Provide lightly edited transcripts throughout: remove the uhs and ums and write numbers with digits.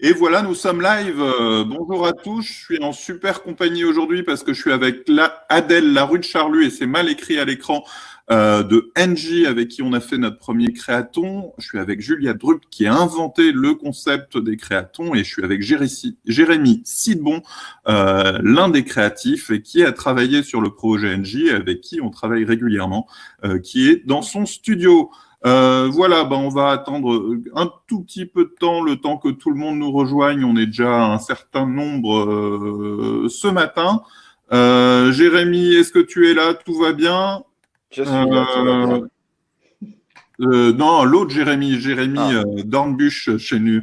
Et voilà, nous sommes live. Bonjour à tous. Je suis en super compagnie aujourd'hui parce que je suis avec Adèle Larue de Charlus et c'est mal écrit à l'écran de NJ avec qui on a fait notre premier créaton. Je suis avec Julia Drup qui a inventé le concept des créatons et je suis avec Jérémy Sidbon, l'un des créatifs et qui a travaillé sur le projet NJ avec qui on travaille régulièrement, qui est dans son studio. Voilà, on va attendre un tout petit peu de temps, le temps que tout le monde nous rejoigne. On est déjà un certain nombre ce matin. Jérémy, est-ce que tu es là? Tout va bien? Je suis là, tout va bien. Non, l'autre Jérémy Dornbusch chez nous.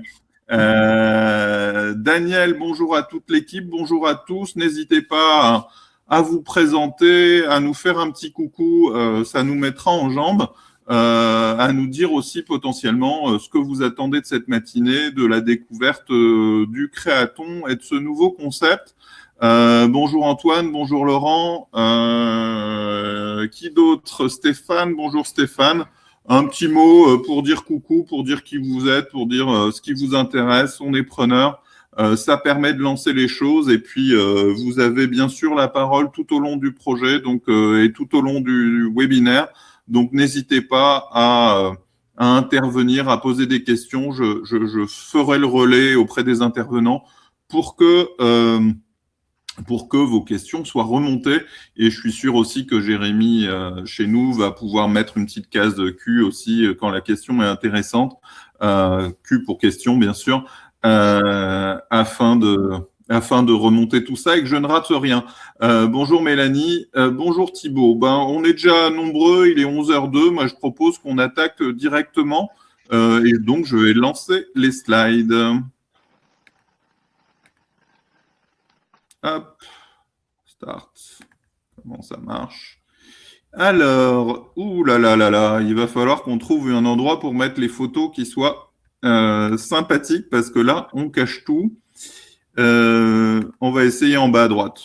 Daniel, bonjour à toute l'équipe, bonjour à tous. N'hésitez pas à vous présenter, à nous faire un petit coucou, ça nous mettra en jambes. À nous dire aussi potentiellement ce que vous attendez de cette matinée, de la découverte du créaton et de ce nouveau concept. Bonjour Antoine, bonjour Laurent. Qui d'autre? Stéphane, bonjour Stéphane. Un petit mot pour dire coucou, pour dire qui vous êtes, pour dire ce qui vous intéresse. On est preneur. Ça permet de lancer les choses et puis vous avez bien sûr la parole tout au long du projet et tout au long du webinaire. Donc, n'hésitez pas à intervenir, à poser des questions. Je ferai le relais auprès des intervenants pour que vos questions soient remontées. Et je suis sûr aussi que Jérémy, chez nous, va pouvoir mettre une petite case Q aussi quand la question est intéressante. Q pour question, bien sûr, afin de remonter tout ça et que je ne rate rien. Bonjour Mélanie, bonjour Thibaut. On est déjà nombreux, il est 11h02. Moi, je propose qu'on attaque directement et donc je vais lancer les slides. Hop, start. Comment ça marche? Alors, il va falloir qu'on trouve un endroit pour mettre les photos qui soient sympathiques parce que là, on cache tout. On va essayer en bas à droite.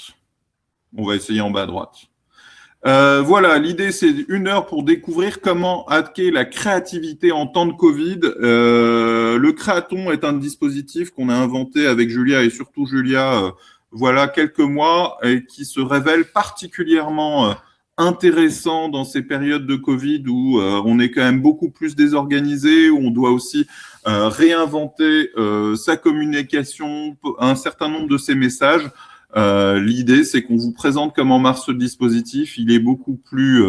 Voilà, l'idée, c'est 1 heure pour découvrir comment hacker la créativité en temps de Covid. Le Créaton est un dispositif qu'on a inventé avec Julia et surtout Julia, voilà, quelques mois et qui se révèle particulièrement intéressant dans ces périodes de Covid où on est quand même beaucoup plus désorganisé, où on doit aussi réinventer sa communication, un certain nombre de ses messages. L'idée, c'est qu'on vous présente comment marche ce dispositif. Il est beaucoup plus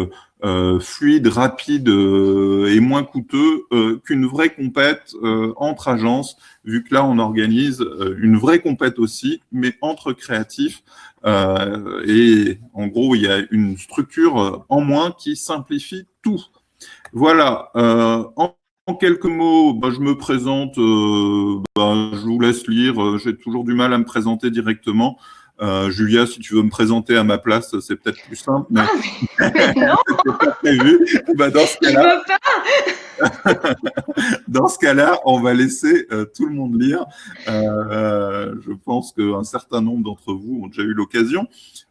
fluide, rapide et moins coûteux qu'une vraie compète entre agences, vu que là, on organise une vraie compète aussi, mais entre créatifs. Et en gros, il y a une structure en moins qui simplifie tout. Voilà. En quelques mots, je me présente, je vous laisse lire. J'ai toujours du mal à me présenter directement. Julia, si tu veux me présenter à ma place, c'est peut-être plus simple. Mais, mais non. C'est pas prévu. Dans ce cas-là, dans ce cas-là, on va laisser tout le monde lire. Je pense qu'un certain nombre d'entre vous ont déjà eu l'occasion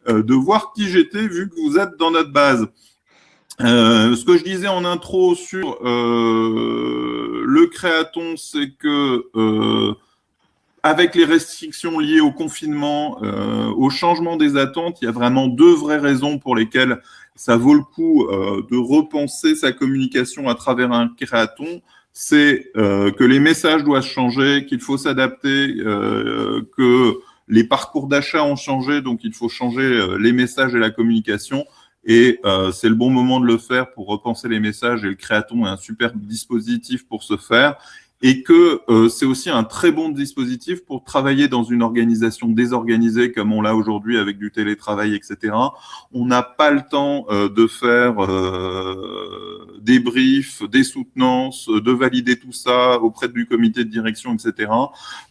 de voir qui j'étais, vu que vous êtes dans notre base. Ce que je disais en intro sur le créaton, c'est que avec les restrictions liées au confinement, au changement des attentes, il y a vraiment 2 vraies raisons pour lesquelles ça vaut le coup de repenser sa communication à travers un créaton. C'est que les messages doivent changer, qu'il faut s'adapter, que les parcours d'achat ont changé, donc il faut changer les messages et la communication. Et c'est le bon moment de le faire pour repenser les messages et le créaton est un super dispositif pour ce faire. Et que c'est aussi un très bon dispositif pour travailler dans une organisation désorganisée comme on l'a aujourd'hui avec du télétravail, etc. On n'a pas le temps de faire des briefs, des soutenances, de valider tout ça auprès du comité de direction, etc.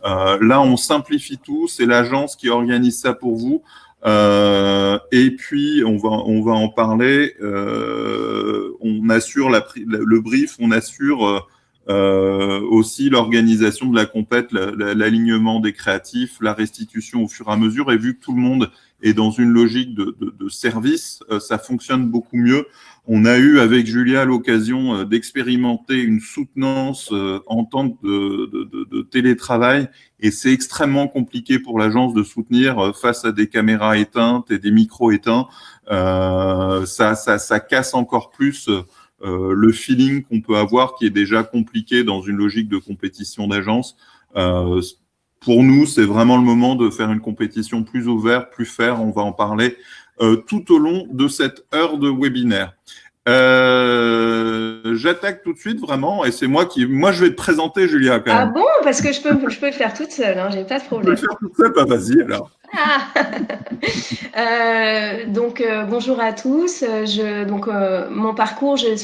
Là, on simplifie tout, c'est l'agence qui organise ça pour vous. Et puis, on va en parler. On assure le brief, on assure aussi l'organisation de la compète, l'alignement des créatifs, la restitution au fur et à mesure. Et vu que tout le monde et dans une logique de service, ça fonctionne beaucoup mieux. On a eu avec Julia l'occasion d'expérimenter une soutenance en temps de télétravail, et c'est extrêmement compliqué pour l'agence de soutenir face à des caméras éteintes et des micros éteints. Ça casse encore plus le feeling qu'on peut avoir, qui est déjà compliqué dans une logique de compétition d'agence. Pour nous, c'est vraiment le moment de faire une compétition plus ouverte, plus fair. On va en parler tout au long de cette heure de webinaire. J'attaque tout de suite vraiment, et c'est moi je vais te présenter, Julia, quand même. Ah bon? Parce que je peux le faire toute seule, hein, j'ai pas de problème. Tu peux le faire toute seule? Bah vas-y alors. Bonjour à tous. Mon parcours, j'ai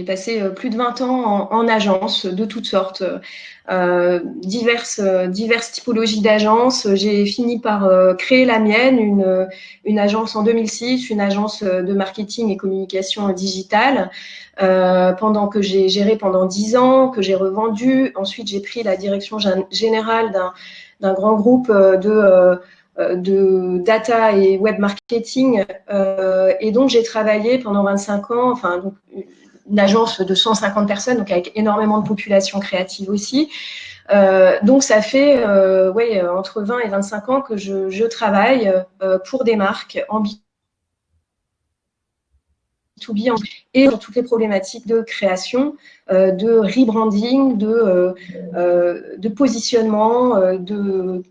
passé plus de 20 ans en agence de toutes sortes, diverses typologies d'agences. J'ai fini par créer la mienne, une agence en 2006, une agence de marketing et communication digitale, que j'ai gérée pendant 10 ans, que j'ai revendue. Ensuite, j'ai pris la direction générale d'un grand groupe de data et web marketing, et donc j'ai travaillé pendant 25 ans, une agence de 150 personnes, donc avec énormément de population créative aussi. Donc ça fait entre 20 et 25 ans que je travaille pour des marques en B2B et sur toutes les problématiques de création, de rebranding, de positionnement, de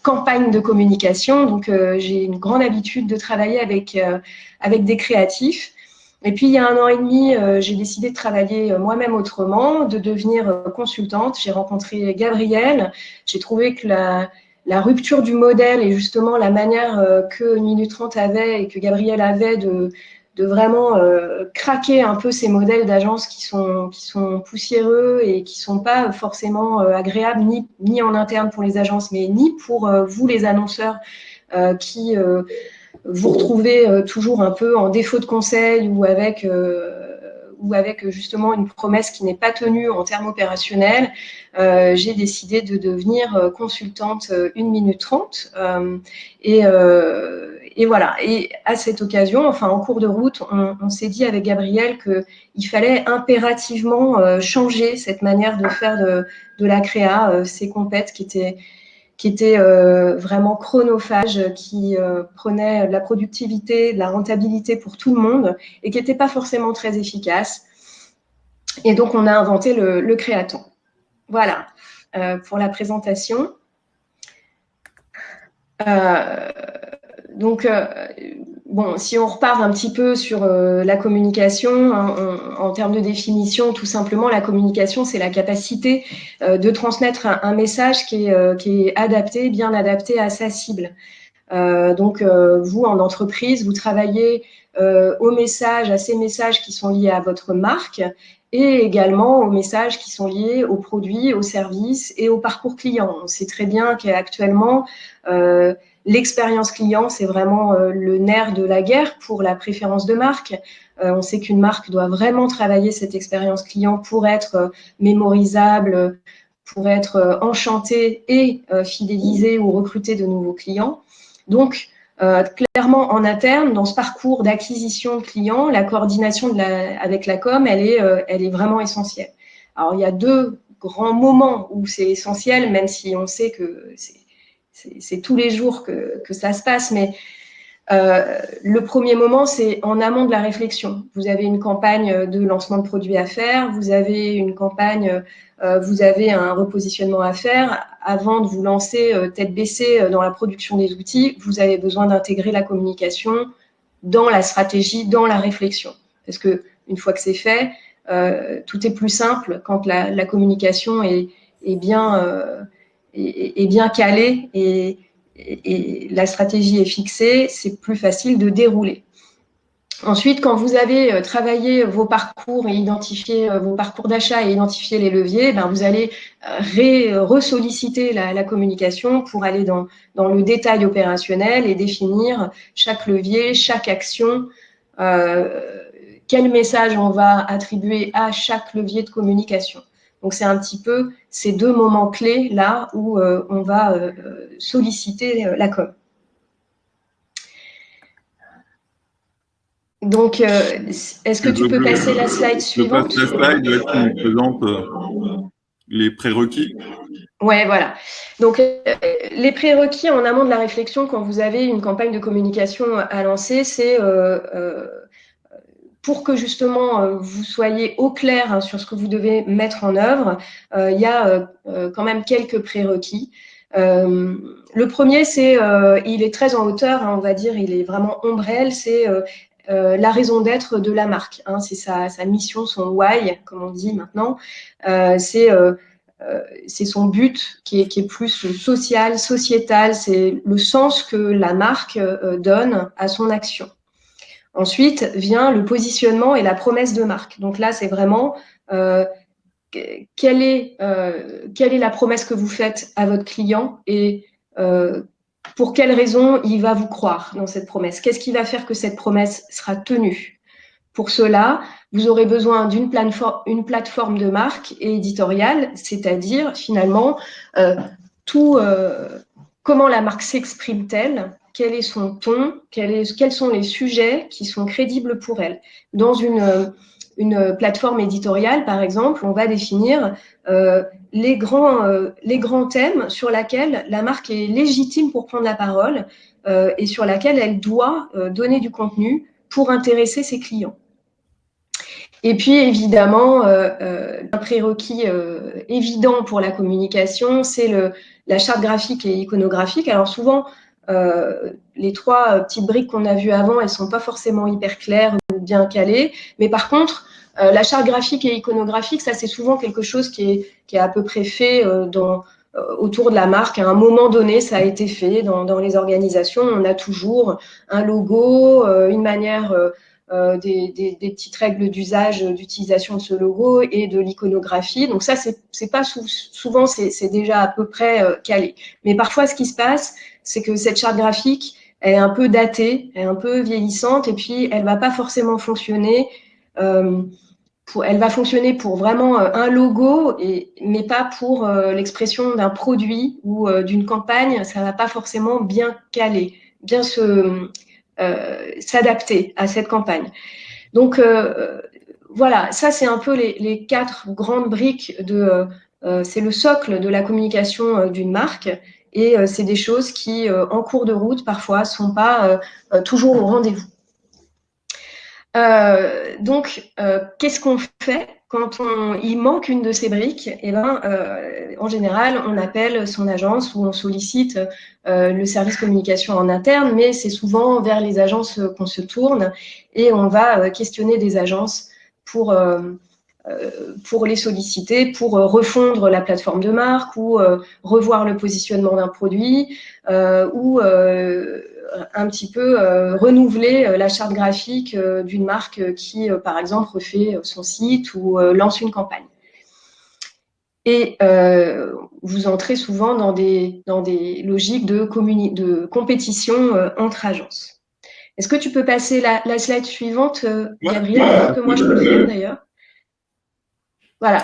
campagne de communication. Donc, j'ai une grande habitude de travailler avec des créatifs. Et puis, il y a 1 an et demi, j'ai décidé de travailler moi-même autrement, de devenir consultante. J'ai rencontré Gabriel. J'ai trouvé que la rupture du modèle et justement la manière que Minute 30 avait et que Gabriel avait de vraiment craquer un peu ces modèles d'agence qui sont poussiéreux et qui sont pas forcément agréables ni en interne pour les agences, mais ni pour vous les annonceurs qui vous retrouvez toujours un peu en défaut de conseil ou avec justement une promesse qui n'est pas tenue en termes opérationnels. J'ai décidé de devenir consultante 1 minute 30, et voilà. Et à cette occasion, en cours de route, on s'est dit avec Gabriel qu'il fallait impérativement changer cette manière de faire de la créa, ces compètes qui étaient vraiment chronophages, qui prenaient de la productivité, de la rentabilité pour tout le monde et qui n'étaient pas forcément très efficaces. Et donc, on a inventé le créaton. Voilà pour la présentation. Si on repart un petit peu sur la communication, en termes de définition, tout simplement, la communication, c'est la capacité de transmettre un message qui est adapté, bien adapté à sa cible. Vous, en entreprise, vous travaillez à ces messages qui sont liés à votre marque et également aux messages qui sont liés aux produits, aux services et au parcours client. On sait très bien qu'actuellement, l'expérience client, c'est vraiment le nerf de la guerre pour la préférence de marque. On sait qu'une marque doit vraiment travailler cette expérience client pour être mémorisable, pour être enchantée et fidéliser ou recruter de nouveaux clients. Donc, clairement, en interne, dans ce parcours d'acquisition de clients, la coordination avec la com, elle est vraiment essentielle. Alors, il y a 2 grands moments où c'est essentiel, même si on sait que c'est tous les jours que ça se passe, mais le premier moment, c'est en amont de la réflexion. Vous avez une campagne de lancement de produits à faire, vous avez une campagne, vous avez un repositionnement à faire. Avant de vous lancer tête baissée dans la production des outils, vous avez besoin d'intégrer la communication dans la stratégie, dans la réflexion. Parce que une fois que c'est fait, tout est plus simple quand la communication est bien calée et la stratégie est fixée, c'est plus facile de dérouler. Ensuite, quand vous avez travaillé vos parcours et identifié vos parcours d'achat et identifié les leviers, vous allez ressolliciter la communication pour aller dans le détail opérationnel et définir chaque levier, chaque action, quel message on va attribuer à chaque levier de communication. Donc, c'est un petit peu ces 2 moments clés là où on va solliciter la com. Donc, est-ce que tu peux passer la slide Je passe suivante? la slide, est-ce qu'on nous présente les prérequis? Ouais, voilà. Donc, les prérequis en amont de la réflexion quand vous avez une campagne de communication à lancer, c'est pour que justement vous soyez au clair hein, sur ce que vous devez mettre en œuvre, il y a quand même quelques prérequis. Le premier, c'est, il est très en hauteur, hein, on va dire, il est vraiment ombrelle, c'est la raison d'être de la marque. Hein, c'est sa mission, son why, comme on dit maintenant. C'est son but qui est plus social, sociétal, c'est le sens que la marque donne à son action. Ensuite vient le positionnement et la promesse de marque. Donc là, c'est vraiment quelle est la promesse que vous faites à votre client et pour quelle raison il va vous croire dans cette promesse. Qu'est-ce qui va faire que cette promesse sera tenue? Pour cela, vous aurez besoin d'une plateforme de marque et éditoriale, c'est-à-dire finalement comment la marque s'exprime-t-elle, quel est son ton, quels sont les sujets qui sont crédibles pour elle. Dans une plateforme éditoriale, par exemple, on va définir les grands thèmes sur lesquels la marque est légitime pour prendre la parole et sur laquelle elle doit donner du contenu pour intéresser ses clients. Et puis, évidemment, un prérequis évident pour la communication, c'est la charte graphique et iconographique. Alors souvent, les trois petites briques qu'on a vues avant, elles ne sont pas forcément hyper claires ou bien calées. Mais par contre, la charte graphique et iconographique, ça, c'est souvent quelque chose qui est à peu près fait autour de la marque. À un moment donné, ça a été fait dans les organisations. On a toujours un logo, une manière... des petites règles d'usage, d'utilisation de ce logo et de l'iconographie. Donc ça, c'est pas souvent, c'est déjà à peu près calé. Mais parfois, ce qui se passe, c'est que cette charte graphique, elle est un peu datée, elle est un peu vieillissante, et puis elle va pas forcément fonctionner. Elle va fonctionner pour vraiment un logo, mais pas pour l'expression d'un produit ou d'une campagne. Ça va pas forcément bien caler, bien s'adapter à cette campagne. Donc, voilà, ça, c'est un peu les quatre grandes briques c'est le socle de la communication d'une marque. Et c'est des choses qui, en cours de route, parfois, ne sont pas toujours au rendez-vous. Donc, qu'est-ce qu'on fait quand il manque une de ces briques? Eh ben, en général, on appelle son agence ou on sollicite le service communication en interne, mais c'est souvent vers les agences qu'on se tourne et on va questionner des agences pour les solliciter, pour refondre la plateforme de marque ou revoir le positionnement d'un produit ou un petit peu renouveler la charte graphique d'une marque qui, par exemple, refait son site ou lance une campagne. Et vous entrez souvent dans des logiques de compétition entre agences. Est-ce que tu peux passer la slide suivante, Gabriel, alors que moi je peux le faire d'ailleurs? Voilà.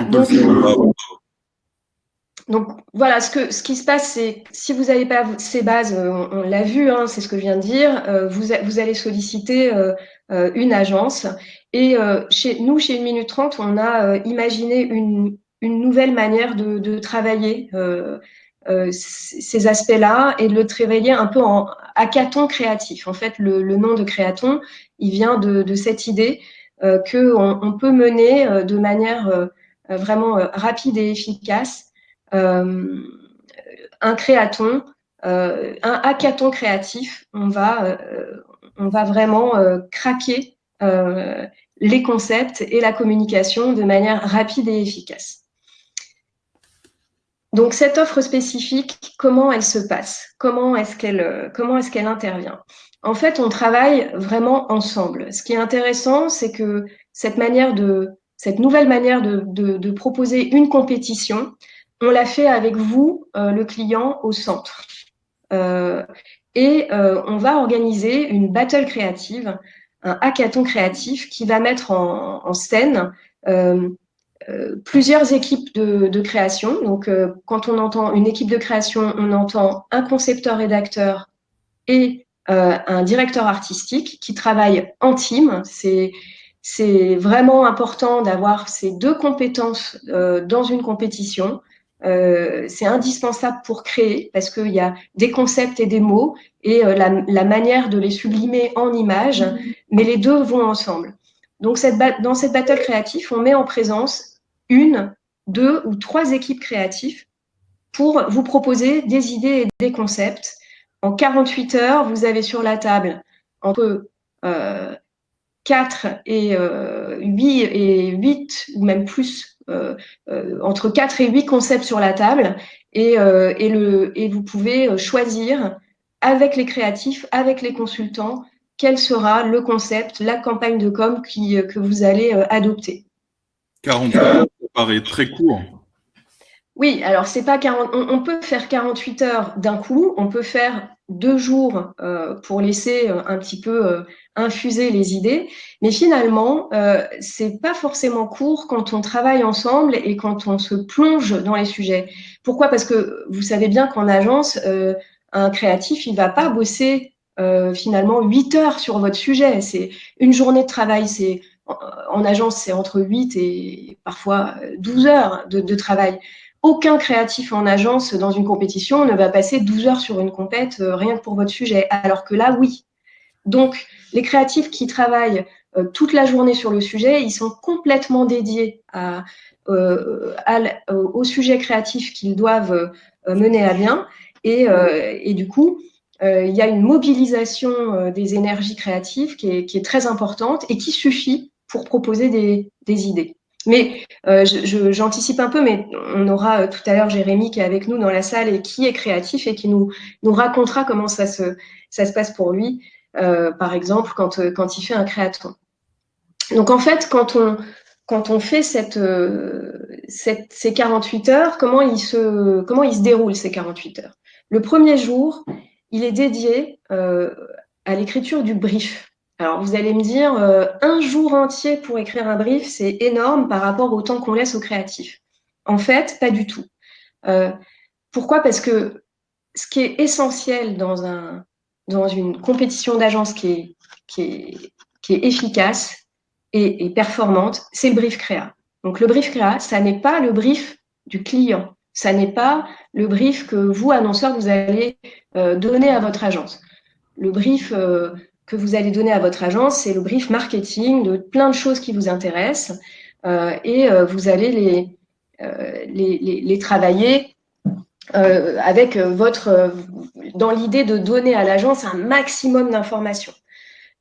Donc voilà, ce qui se passe, c'est si vous n'avez pas ces bases, on l'a vu, hein, c'est ce que je viens de dire, vous allez solliciter une agence. Et chez 1 minute 30, on a imaginé une nouvelle manière de travailler ces aspects-là et de le travailler un peu en hackathon créatif. En fait, le nom de créathon, il vient de cette idée qu'on peut mener de manière vraiment rapide et efficace un créathon, un hackathon créatif. On va vraiment craquer les concepts et la communication de manière rapide et efficace. Donc, cette offre spécifique, comment elle se passe? Comment est-ce qu'elle intervient? En fait, on travaille vraiment ensemble. Ce qui est intéressant, c'est que cette nouvelle manière de proposer une compétition, on l'a fait avec vous, le client, au centre. On va organiser une battle créative, un hackathon créatif qui va mettre en scène plusieurs équipes de création. Donc, quand on entend une équipe de création, on entend un concepteur-rédacteur et un directeur artistique qui travaille en team. C'est vraiment important d'avoir ces deux compétences dans une compétition. C'est indispensable pour créer parce qu'il y a des concepts et des mots et la manière de les sublimer en images, mais les deux vont ensemble. Donc dans cette battle créative, on met en présence 1, 2 ou 3 équipes créatives pour vous proposer des idées et des concepts. En 48 heures, vous avez sur la table entre 4 et 8 ou même plus, entre 4 et 8 concepts sur la table et vous pouvez choisir avec les créatifs, avec les consultants, quel sera le concept, la campagne de com que vous allez adopter. 48 heures, ça paraît très court. Oui, alors c'est pas 40, on peut faire 48 heures d'un coup, on peut faire 2 jours pour laisser un petit peu infuser les idées, mais finalement, c'est pas forcément court quand on travaille ensemble et quand on se plonge dans les sujets. Pourquoi? Parce que vous savez bien qu'en agence, un créatif, il va pas bosser finalement 8 heures sur votre sujet. C'est une journée de travail, en agence, c'est entre 8 et parfois 12 heures de travail. Aucun créatif en agence dans une compétition ne va passer 12 heures sur une compète rien que pour votre sujet, alors que là, oui. Donc, les créatifs qui travaillent toute la journée sur le sujet, ils sont complètement dédiés au sujet créatif qu'ils doivent mener à bien. Et du coup, il y a une mobilisation des énergies créatives qui est très importante et qui suffit pour proposer des idées. Mais j'anticipe un peu, mais on aura tout à l'heure Jérémy qui est avec nous dans la salle et qui est créatif et qui nous racontera comment ça se passe pour lui, par exemple, quand il fait un créaton. Donc en fait, quand on fait ces 48 heures, comment il se déroule ces 48 heures? Le premier jour, il est dédié à l'écriture du brief. Alors, vous allez me dire, un jour entier pour écrire un brief, c'est énorme par rapport au temps qu'on laisse aux créatifs. En fait, pas du tout. Pourquoi? Parce que ce qui est essentiel dans une compétition d'agence qui est efficace et performante, c'est le brief créa. Donc, le brief créa, ça n'est pas le brief du client. Ça n'est pas le brief que vous, annonceur, vous allez donner à votre agence. Le brief que vous allez donner à votre agence, c'est le brief marketing de plein de choses qui vous intéressent et vous allez les travailler avec dans l'idée de donner à l'agence un maximum d'informations.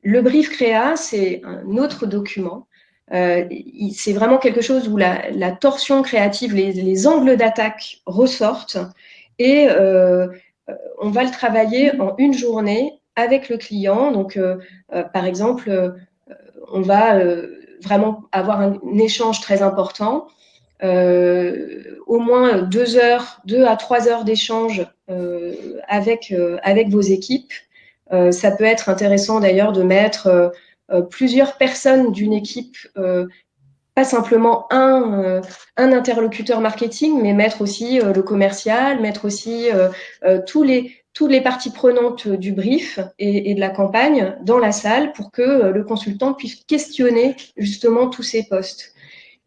Le brief créa, c'est un autre document. C'est vraiment quelque chose où la torsion créative, les angles d'attaque ressortent et on va le travailler en une journée avec le client. Donc, par exemple, on va vraiment avoir un échange très important. Au moins 2 à 3 heures d'échange avec vos équipes. Ça peut être intéressant d'ailleurs de mettre plusieurs personnes d'une équipe, pas simplement un interlocuteur marketing, mais mettre aussi le commercial, mettre aussi toutes les parties prenantes du brief et de la campagne dans la salle pour que le consultant puisse questionner justement tous ces postes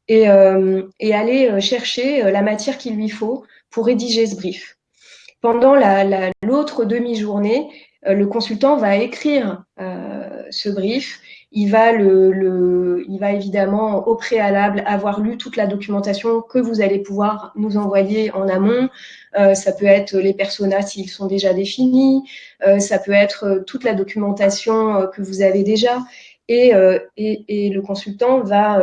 et aller chercher la matière qu'il lui faut pour rédiger ce brief. Pendant l'autre demi-journée, le consultant va écrire ce brief. Il va évidemment au préalable avoir lu toute la documentation que vous allez pouvoir nous envoyer en amont. Ça peut être les personas s'ils sont déjà définis. Ça peut être toute la documentation que vous avez déjà. Et le consultant va,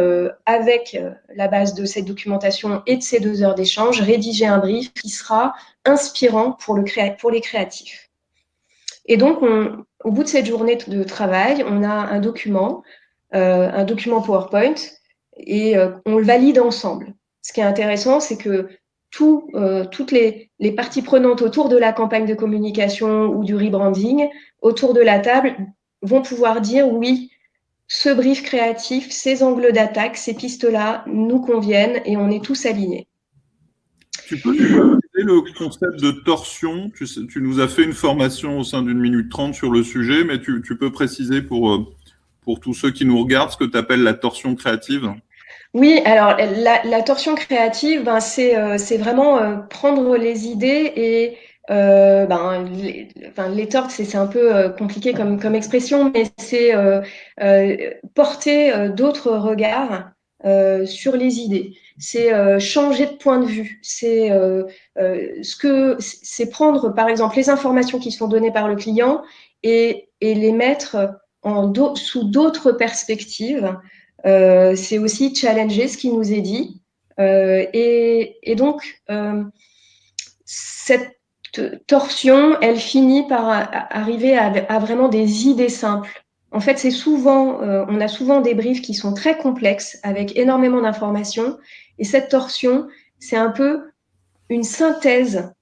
avec la base de cette documentation et de ces 2 heures d'échange, rédiger un brief qui sera inspirant pour les créatifs. Et donc, au bout de cette journée de travail, on a un document PowerPoint, et on le valide ensemble. Ce qui est intéressant, c'est que toutes les parties prenantes autour de la campagne de communication ou du rebranding, autour de la table, vont pouvoir dire oui, ce brief créatif, ces angles d'attaque, ces pistes-là nous conviennent et on est tous alignés. Tu peux nous préciser est le concept de torsion? Tu nous as fait une formation au sein d'une minute 30 sur le sujet, mais tu peux préciser pour tous ceux qui nous regardent ce que tu appelles la torsion créative? Oui, alors la torsion créative, c'est vraiment prendre les idées et les tordre, c'est un peu compliqué comme expression, mais c'est porter d'autres regards sur les idées. C'est changer de point de vue. C'est prendre par exemple les informations qui sont données par le client et les mettre sous d'autres perspectives. C'est aussi challenger ce qui nous est dit. Et donc, cette torsion, elle finit par arriver à vraiment des idées simples. En fait, c'est souvent, on a souvent des briefs qui sont très complexes avec énormément d'informations. Et cette torsion, c'est un peu une synthèse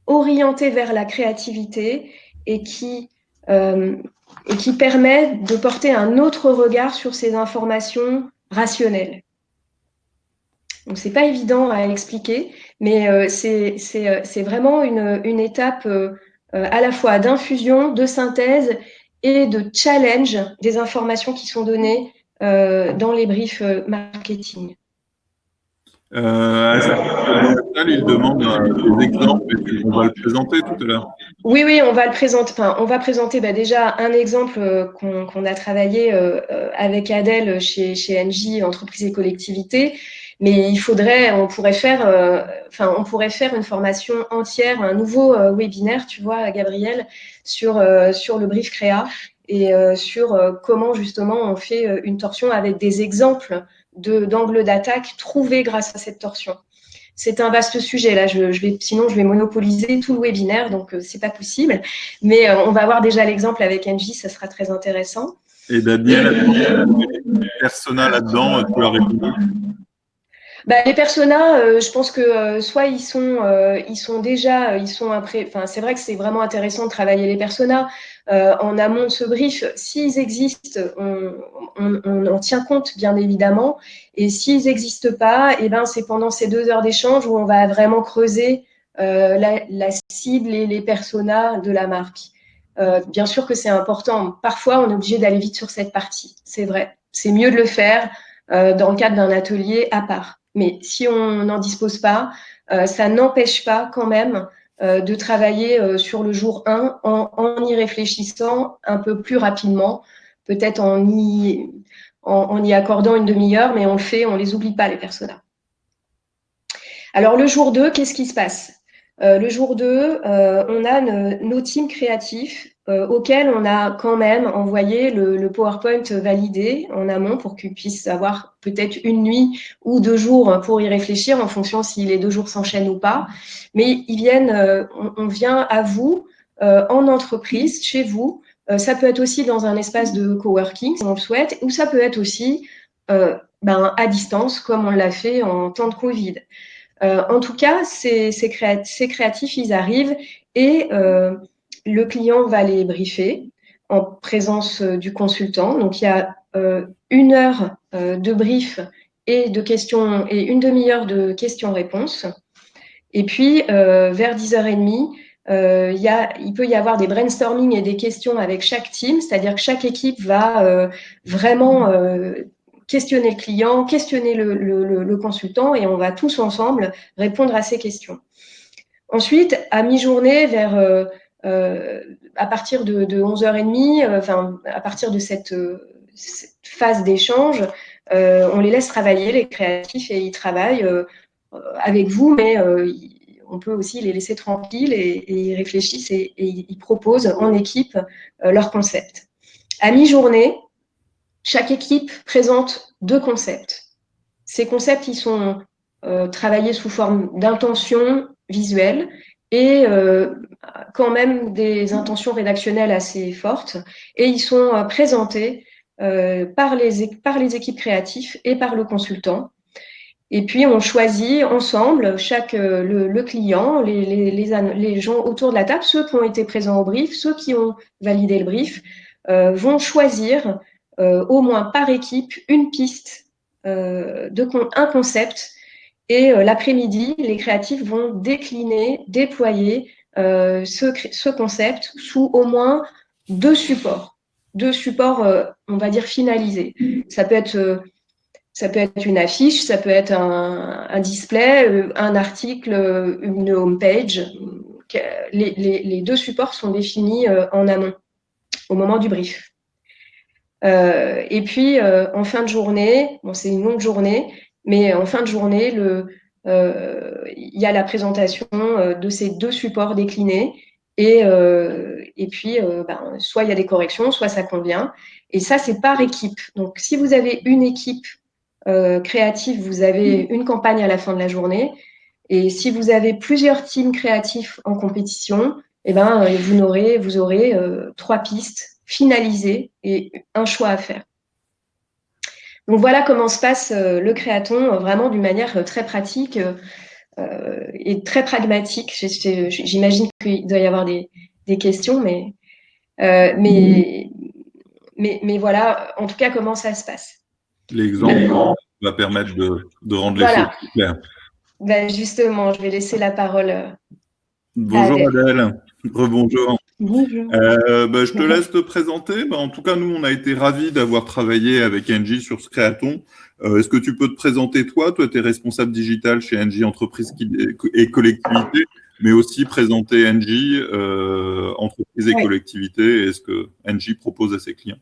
orientée vers la créativité et qui permet de porter un autre regard sur ces informations rationnelles. Donc, c'est pas évident à expliquer, mais c'est vraiment une étape à la fois d'infusion, de synthèse et de challenge des informations qui sont données dans les briefs marketing. Il demande des exemples et on va le présenter tout à l'heure. Oui, on va le présenter. Enfin, on va présenter déjà un exemple qu'on a travaillé avec Adèle chez Engie, entreprise et collectivité. Mais on pourrait faire une formation entière, un nouveau webinaire, tu vois, Gabriel, sur le brief créa et sur comment justement on fait une torsion avec des exemples d'angles d'attaque trouvés grâce à cette torsion. C'est un vaste sujet. Là, sinon, je vais monopoliser tout le webinaire, donc c'est pas possible. Mais on va voir déjà l'exemple avec Engie, ça sera très intéressant. Et Daniel, les personas là-dedans, tu as répondu? Les personas, je pense que soit ils sont après. Enfin, c'est vrai que c'est vraiment intéressant de travailler les personas en amont de ce brief. S'ils existent, on en tient compte bien évidemment. Et s'ils n'existent pas, c'est pendant ces 2 heures d'échange où on va vraiment creuser la cible et les personas de la marque. Bien sûr que c'est important. Parfois, on est obligé d'aller vite sur cette partie. C'est vrai. C'est mieux de le faire dans le cadre d'un atelier à part. Mais si on n'en dispose pas, ça n'empêche pas quand même de travailler sur le jour 1 en y réfléchissant un peu plus rapidement, peut-être en y accordant une demi-heure, mais on le fait, on les oublie pas, les personas. Alors, le jour 2, qu'est-ce qui se passe? Le jour 2, on a nos teams créatifs auxquels on a quand même envoyé le PowerPoint validé en amont pour qu'ils puissent avoir peut-être une nuit ou 2 jours pour y réfléchir en fonction si les 2 jours s'enchaînent ou pas. Mais on vient à vous en entreprise, chez vous. Ça peut être aussi dans un espace de coworking si on le souhaite, ou ça peut être aussi à distance comme on l'a fait en temps de Covid. En tout cas, ces créatifs, ils arrivent et le client va les briefer en présence du consultant. Donc, il y a 1 heure de brief et de questions et une demi-heure de questions-réponses. Et puis, vers 10h30, il peut y avoir des brainstorming et des questions avec chaque team, c'est-à-dire que chaque équipe va vraiment questionner le client, questionner le consultant et on va tous ensemble répondre à ces questions. Ensuite, à mi-journée, à partir de 11h30, à partir de cette phase d'échange, on les laisse travailler, les créatifs, et ils travaillent avec vous, mais on peut aussi les laisser tranquilles et ils réfléchissent et ils proposent en équipe leur concept. À mi-journée, chaque équipe présente 2 concepts. Ces concepts, ils sont travaillés sous forme d'intentions visuelles et quand même des intentions rédactionnelles assez fortes. Et ils sont présentés par les équipes créatives et par le consultant. Et puis, on choisit ensemble, le client, les gens autour de la table, ceux qui ont été présents au brief, ceux qui ont validé le brief, vont choisir au moins par équipe une piste, un concept. Et l'après-midi, les créatifs vont décliner, déployer ce concept sous au moins 2 supports. 2 supports, on va dire, finalisés. Ça peut être une affiche, ça peut être un display, un article, une homepage. Les 2 supports sont définis en amont, au moment du brief. Et puis, en fin de journée, bon, c'est une longue journée, mais en fin de journée, il y a la présentation de ces 2 supports déclinés. Et puis, soit il y a des corrections, soit ça convient. Et ça, c'est par équipe. Donc, si vous avez une équipe créative, vous avez une campagne à la fin de la journée. Et si vous avez plusieurs teams créatifs en compétition, vous aurez 3 pistes finalisées et un choix à faire. Donc voilà comment se passe le créaton, vraiment d'une manière très pratique et très pragmatique. J'imagine qu'il doit y avoir des questions, mais voilà, en tout cas, comment ça se passe. L'exemple va permettre de rendre les choses plus claires. Justement, je vais laisser la parole. Bonjour Adèle, rebonjour. Bonjour. Je te laisse te présenter. En tout cas, nous, on a été ravis d'avoir travaillé avec Engie sur ce créaton. Est-ce que tu peux te présenter toi? Toi, tu es responsable digital chez Engie Entreprise et Collectivité, mais aussi présenter Engie Entreprise et Collectivité et ce que Engie propose à ses clients.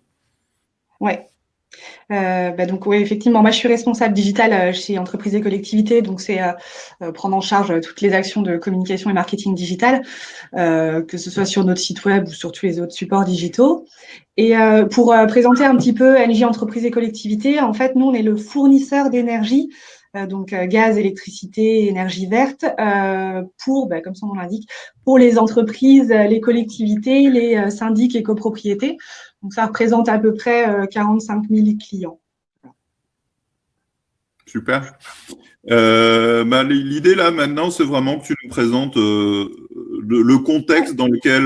Oui. Donc oui, effectivement, moi je suis responsable digital chez Entreprise et Collectivité, donc c'est prendre en charge toutes les actions de communication et marketing digital, que ce soit sur notre site web ou sur tous les autres supports digitaux. Et pour présenter un petit peu Engie Entreprise et Collectivité, en fait, nous on est le fournisseur d'énergie, donc gaz, électricité, énergie verte, pour, comme son nom l'indique, pour les entreprises, les collectivités, les syndics et copropriétés. Donc, ça représente à peu près 45 000 clients. Super. L'idée là maintenant, c'est vraiment que tu nous présentes le contexte dans lequel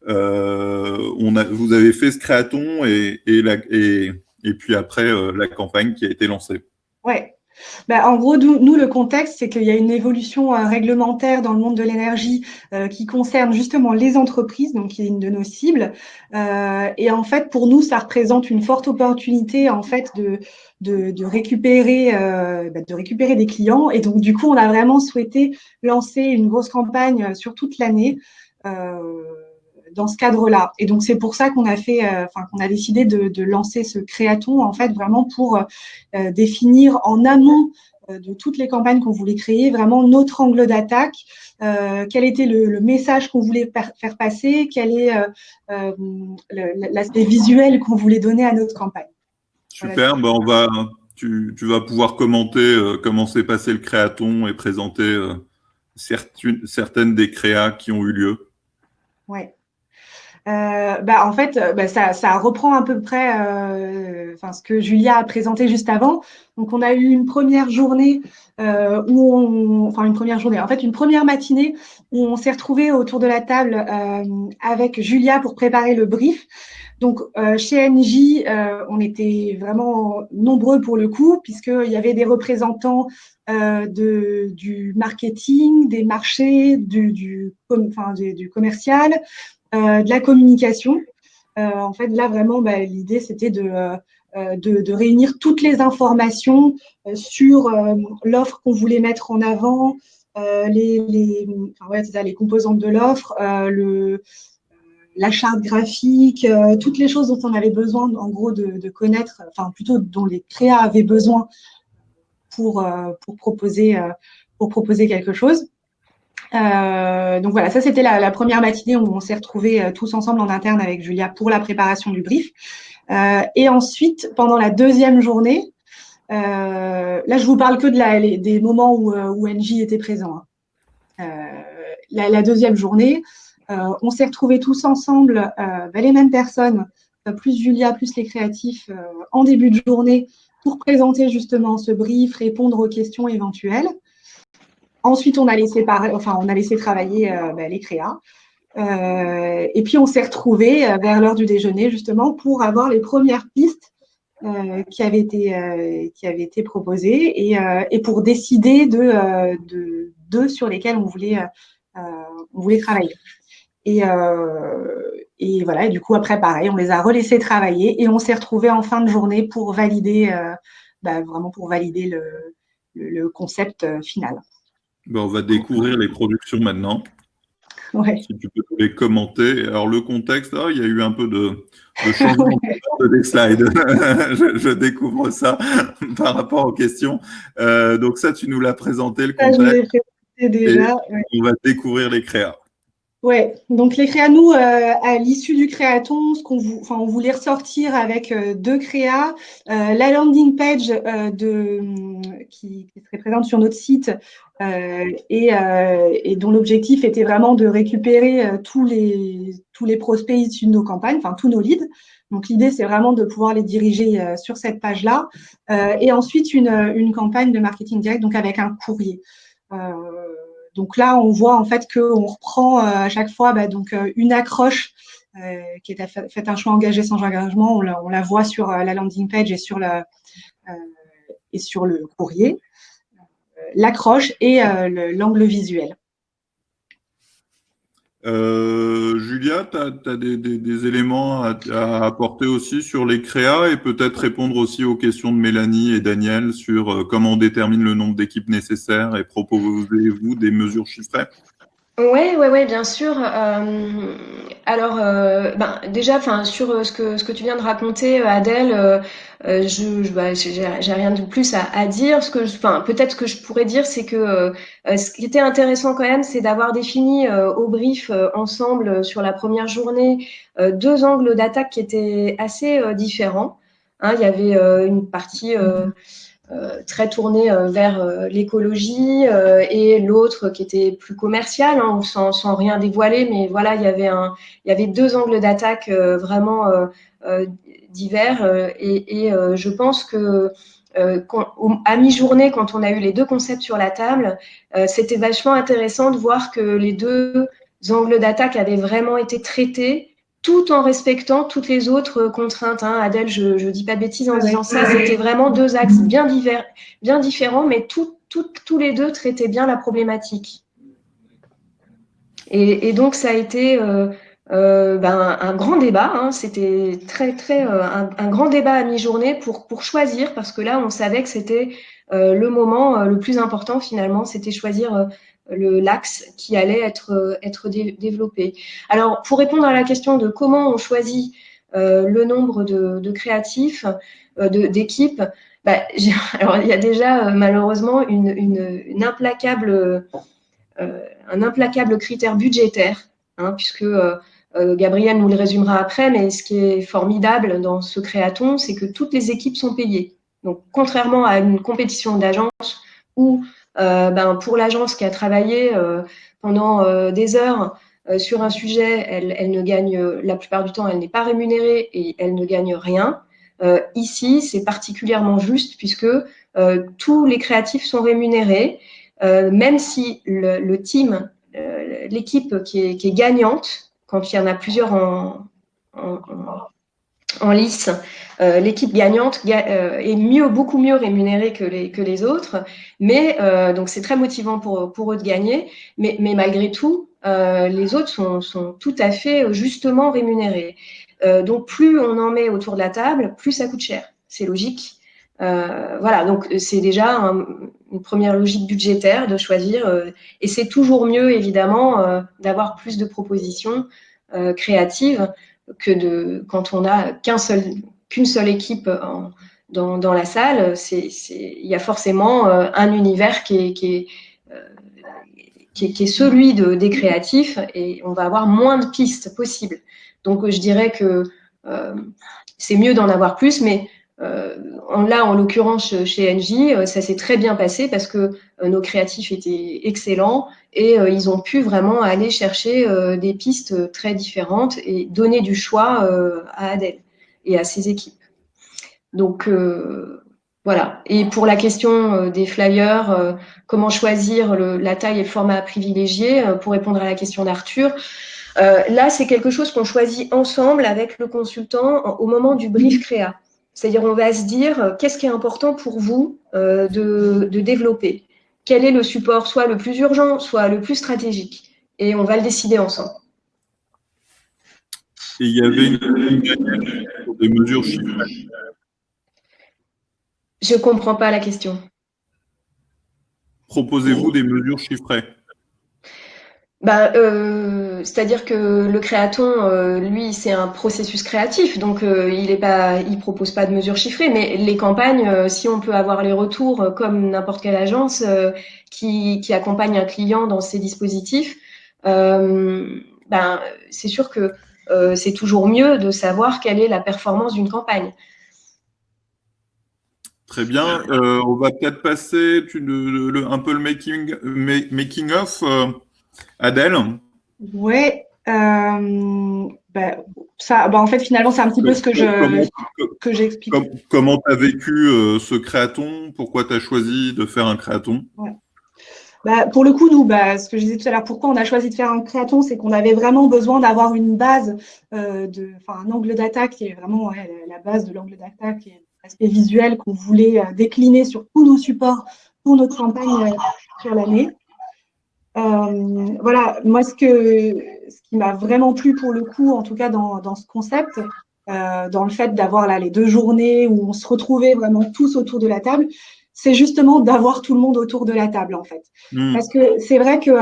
vous avez fait ce créaton et puis après la campagne qui a été lancée. Ouais. En gros, nous, le contexte, c'est qu'il y a une évolution réglementaire dans le monde de l'énergie qui concerne justement les entreprises, donc qui est une de nos cibles. Et en fait, pour nous, ça représente une forte opportunité en fait de récupérer des clients. Et donc, du coup, on a vraiment souhaité lancer une grosse campagne sur toute l'année. Dans ce cadre-là. Et donc, c'est pour ça qu'on a décidé de lancer ce créaton, en fait, vraiment pour définir en amont de toutes les campagnes qu'on voulait créer, vraiment notre angle d'attaque, quel était le message qu'on voulait faire passer, quel est l'aspect visuel qu'on voulait donner à notre campagne. Super, voilà. Tu vas pouvoir commenter comment s'est passé le créaton et présenter certaines des créas qui ont eu lieu. Oui. En fait, ça reprend à peu près ce que Julia a présenté juste avant. Donc, on a eu une première journée une première matinée où on s'est retrouvés autour de la table avec Julia pour préparer le brief. Donc, chez Engie, on était vraiment nombreux pour le coup, puisqu'il y avait des représentants du marketing, des marchés, du commercial, de la communication. En fait, là, vraiment, l'idée, c'était de réunir toutes les informations sur l'offre qu'on voulait mettre en avant, les composantes de l'offre, la charte graphique, toutes les choses dont on avait besoin, en gros, de connaître, plutôt dont les créas avaient besoin pour proposer quelque chose. Donc voilà, ça c'était la première matinée où on s'est retrouvés tous ensemble en interne avec Julia pour la préparation du brief. Et ensuite, pendant la deuxième journée, là je vous parle que des moments où Engie était présent. La deuxième journée, on s'est retrouvés tous ensemble, les mêmes personnes, plus Julia, plus les créatifs, en début de journée pour présenter justement ce brief, répondre aux questions éventuelles. Ensuite, on a laissé travailler les créas. Et puis, on s'est retrouvés vers l'heure du déjeuner, justement, pour avoir les premières pistes qui avait été proposé et pour décider de deux sur lesquels on voulait travailler. Et voilà, et du coup, après, pareil, on les a relaissés travailler et on s'est retrouvés en fin de journée pour valider, vraiment pour valider le concept final. Ben, on va découvrir les productions maintenant. Ouais. Si tu peux les commenter. Alors, le contexte, il y a eu un peu de changement des slides. Je découvre ça par rapport aux questions. Donc, ça, tu nous l'as présenté, le Ça, je contexte. l'ai présenté déjà. Et on va découvrir les créas. Ouais, donc les créas, nous, à l'issue du créaton, on voulait ressortir avec deux créas, la landing page qui serait présente sur notre site et dont l'objectif était vraiment de récupérer tous les prospects issus de nos campagnes, enfin tous nos leads. Donc l'idée, c'est vraiment de pouvoir les diriger sur cette page-là. Et ensuite, une campagne de marketing direct, donc avec un courrier. Donc là, on voit en fait qu'on reprend à chaque fois une accroche qui est faites un choix engagé sans engagement. On la voit sur la landing page et sur le courrier, l'accroche et l'angle visuel. Julia, tu as des éléments à apporter aussi sur les créas et peut-être répondre aussi aux questions de Mélanie et Daniel sur comment on détermine le nombre d'équipes nécessaires et proposez-vous des mesures chiffrées? Ouais, bien sûr. Alors, déjà, sur ce que tu viens de raconter, Adèle, j'ai rien de plus à dire. Peut-être ce que je pourrais dire, c'est que ce qui était intéressant quand même, c'est d'avoir défini au brief ensemble sur la première journée deux angles d'attaque qui étaient assez différents. Hein, il y avait une partie très tournée vers l'écologie et l'autre qui était plus commercial, hein, sans rien dévoiler, mais voilà, il y avait deux angles d'attaque vraiment divers et je pense que à mi-journée, quand on a eu les deux concepts sur la table, c'était vachement intéressant de voir que les deux angles d'attaque avaient vraiment été traités tout en respectant toutes les autres contraintes. Hein. Adèle, je dis pas de bêtises en disant ça, c'était vraiment deux axes bien différents, mais tous les deux traitaient bien la problématique. Et donc, ça a été un grand débat. Hein. C'était un grand débat à mi-journée pour choisir, parce que là, on savait que c'était le moment le plus important finalement, c'était choisir l'axe qui allait être développé. Alors, pour répondre à la question de comment on choisit le nombre de créatifs, d'équipes, alors il y a déjà malheureusement un implacable critère budgétaire, hein, puisque Gabriel nous le résumera après, mais ce qui est formidable dans ce créaton, c'est que toutes les équipes sont payées. Donc, contrairement à une compétition d'agence où, pour l'agence qui a travaillé pendant des heures sur un sujet, elle ne gagne, la plupart du temps, elle n'est pas rémunérée et elle ne gagne rien. Ici, c'est particulièrement juste puisque tous les créatifs sont rémunérés, même si le team, l'équipe qui est gagnante, quand il y en a plusieurs en lice, l'équipe gagnante est beaucoup mieux rémunérée que les autres, mais donc c'est très motivant pour eux de gagner, mais malgré tout, les autres sont tout à fait justement rémunérés. Donc plus on en met autour de la table, plus ça coûte cher. C'est logique. Voilà, donc c'est déjà une première logique budgétaire de choisir, et c'est toujours mieux évidemment d'avoir plus de propositions créatives que quand on n'a qu'une seule équipe dans la salle. Il y a forcément un univers qui est celui des créatifs et on va avoir moins de pistes possibles. Donc je dirais que c'est mieux d'en avoir plus, mais là, en l'occurrence, chez NJ, ça s'est très bien passé parce que nos créatifs étaient excellents et ils ont pu vraiment aller chercher des pistes très différentes et donner du choix à Adèle et à ses équipes. Donc, voilà. Et pour la question des flyers, comment choisir la taille et le format à privilégier, pour répondre à la question d'Arthur, là, c'est quelque chose qu'on choisit ensemble avec le consultant au moment du brief créa. C'est-à-dire, on va se dire, qu'est-ce qui est important pour vous de développer? Quel est le support, soit le plus urgent, soit le plus stratégique? Et on va le décider ensemble. Et il y avait des mesures chiffrées. Je ne comprends pas la question. Proposez-vous des mesures chiffrées? C'est-à-dire que le créaton, lui, c'est un processus créatif, donc il propose pas de mesures chiffrées, mais les campagnes, si on peut avoir les retours comme n'importe quelle agence qui accompagne un client dans ses dispositifs, c'est sûr que c'est toujours mieux de savoir quelle est la performance d'une campagne. Très bien. On va peut-être passer un peu le making of, Adèle. Ouais. En fait, finalement, c'est un petit peu ce que j'explique. Comment tu as vécu ce créaton? Pourquoi tu as choisi de faire un créaton? Ouais. Pour le coup, nous, ce que je disais tout à l'heure, pourquoi on a choisi de faire un créaton, c'est qu'on avait vraiment besoin d'avoir une base, un angle d'attaque qui est vraiment la base de l'angle d'attaque, qui est l'aspect visuel qu'on voulait décliner sur tous nos supports pour notre campagne sur l'année. Moi, ce qui m'a vraiment plu pour le coup, en tout cas dans ce concept, dans le fait d'avoir là les 2 journées où on se retrouvait vraiment tous autour de la table, c'est justement d'avoir tout le monde autour de la table, en fait. Parce que c'est vrai que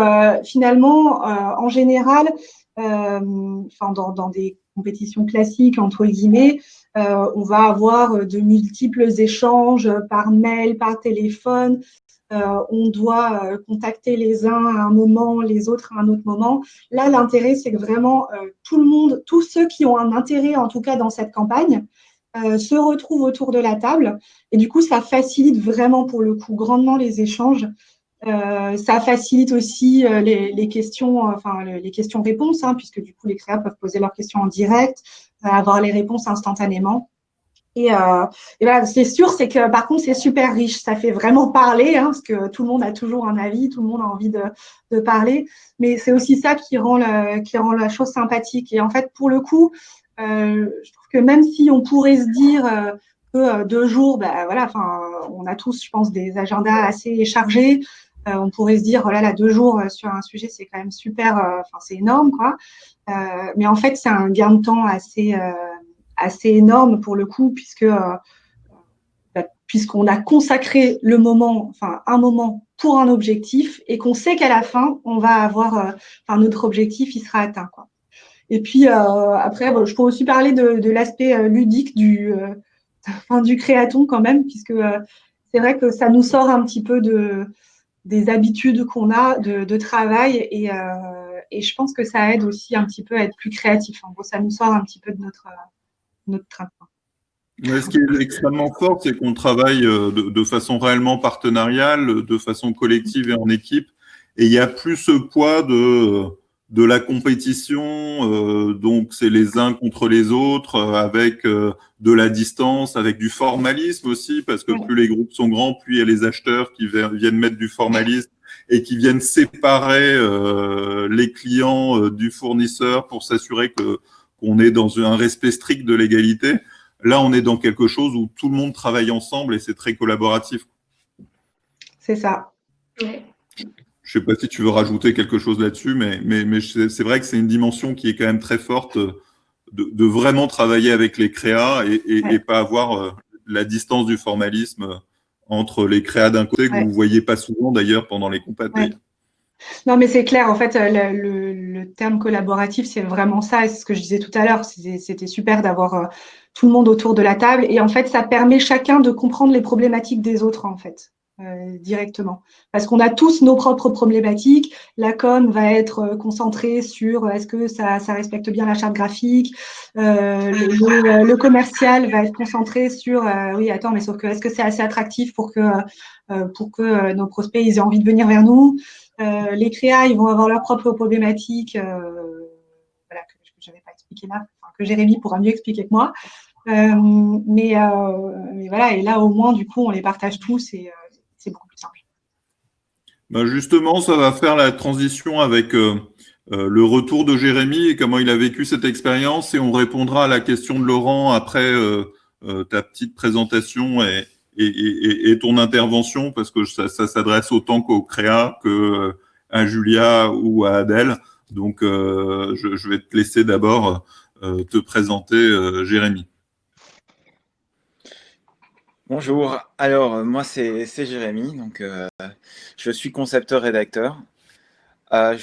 finalement, en général, dans des compétitions classiques, entre guillemets, on va avoir de multiples échanges par mail, par téléphone. On doit contacter les uns à un moment, les autres à un autre moment. Là, l'intérêt, c'est que vraiment tout le monde, tous ceux qui ont un intérêt, en tout cas dans cette campagne, se retrouvent autour de la table. Et du coup, ça facilite vraiment, pour le coup, grandement les échanges. Ça facilite aussi les questions, les questions-réponses, puisque du coup, les créateurs peuvent poser leurs questions en direct, avoir les réponses instantanément. Et voilà, c'est sûr, c'est que par contre, c'est super riche. Ça fait vraiment parler, parce que tout le monde a toujours un avis, tout le monde a envie de parler. Mais c'est aussi ça qui rend la chose sympathique. Et en fait, pour le coup, je trouve que même si on pourrait se dire que 2 jours, on a tous, je pense, des agendas assez chargés. On pourrait se dire, oh là là, 2 jours sur un sujet, c'est quand même super, c'est énorme, quoi. Mais en fait, c'est un gain de temps assez énorme pour le coup, puisqu'on a consacré un moment pour un objectif et qu'on sait qu'à la fin, on va avoir, notre objectif, il sera atteint, quoi. Et puis après, je pourrais aussi parler de l'aspect ludique du créaton quand même, puisque c'est vrai que ça nous sort un petit peu des habitudes qu'on a de travail et je pense que ça aide aussi un petit peu à être plus créatif. En gros, ça nous sort un petit peu de notre train. Mais ce qui est extrêmement fort, c'est qu'on travaille de façon réellement partenariale, de façon collective et en équipe. Et il n'y a plus ce poids de la compétition, donc c'est les uns contre les autres, avec de la distance, avec du formalisme aussi, parce que plus les groupes sont grands, plus il y a les acheteurs qui viennent mettre du formalisme et qui viennent séparer les clients du fournisseur pour s'assurer qu'on est dans un respect strict de l'égalité. Là, on est dans quelque chose où tout le monde travaille ensemble et c'est très collaboratif. C'est ça. Ouais. Je ne sais pas si tu veux rajouter quelque chose là-dessus, mais c'est vrai que c'est une dimension qui est quand même très forte de vraiment travailler avec les créas et pas avoir la distance du formalisme entre les créas d'un côté, que vous ne voyez pas souvent d'ailleurs pendant les compètes. Non, mais c'est clair. En fait, le terme collaboratif, c'est vraiment ça. Et c'est ce que je disais tout à l'heure. C'était super d'avoir tout le monde autour de la table. Et en fait, ça permet chacun de comprendre les problématiques des autres, en fait, directement. Parce qu'on a tous nos propres problématiques. La com va être concentrée sur est-ce que ça respecte bien la charte graphique. Le commercial va être concentré sur oui, attends, mais sauf que est-ce que c'est assez attractif pour que nos prospects ils aient envie de venir vers nous. Les créas, ils vont avoir leurs propres problématiques, que je n'avais pas expliqué là, que Jérémy pourra mieux expliquer que moi. Mais voilà, et là, au moins, du coup, on les partage tous et c'est beaucoup plus simple. Justement, ça va faire la transition avec le retour de Jérémy et comment il a vécu cette expérience et on répondra à la question de Laurent après ta petite présentation et ton intervention, parce que ça s'adresse autant qu'au Créa que à Julia ou à Adèle. Donc, je vais te laisser d'abord te présenter, Jérémy. Bonjour, alors moi c'est Jérémy, donc je suis concepteur-rédacteur. En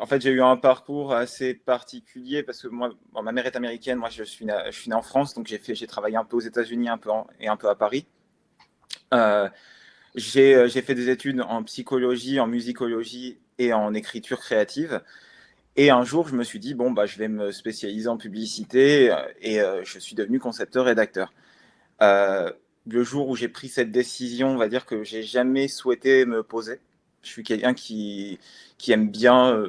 fait, j'ai eu un parcours assez particulier parce que moi, bon, ma mère est américaine, moi je suis né en France, donc j'ai travaillé un peu aux États-Unis et un peu à Paris. J'ai fait des études en psychologie, en musicologie et en écriture créative. Et un jour, je me suis dit, bon, bah, je vais me spécialiser en publicité et je suis devenu concepteur-rédacteur. Le jour où j'ai pris cette décision, on va dire que j'ai jamais souhaité me poser. Je suis quelqu'un qui aime bien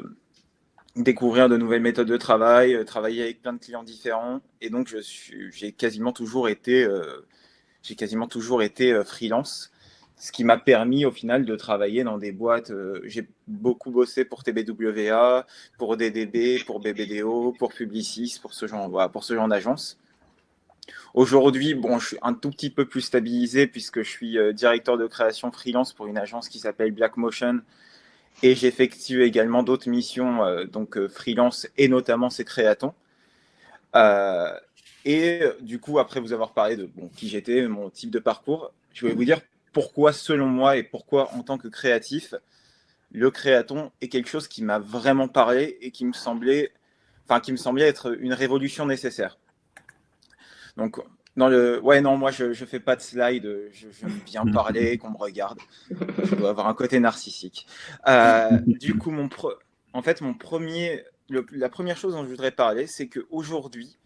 découvrir de nouvelles méthodes de travail, travailler avec plein de clients différents. Et donc, j'ai quasiment toujours été freelance, ce qui m'a permis au final de travailler dans des boîtes. J'ai beaucoup bossé pour TBWA, pour DDB, pour BBDO, pour Publicis, pour ce genre d'agence. Aujourd'hui, bon, je suis un tout petit peu plus stabilisé puisque je suis directeur de création freelance pour une agence qui s'appelle Black Motion et j'effectue également d'autres missions, freelance et notamment ces créatons. Et du coup, après vous avoir parlé de qui j'étais, mon type de parcours, je vais vous dire pourquoi, selon moi, et pourquoi en tant que créatif, le créaton est quelque chose qui m'a vraiment parlé et qui me semblait être une révolution nécessaire. Donc, moi je fais pas de slide, j'aime bien parler, qu'on me regarde. Je dois avoir un côté narcissique. Du coup, la première chose dont je voudrais parler, c'est qu'aujourd'hui,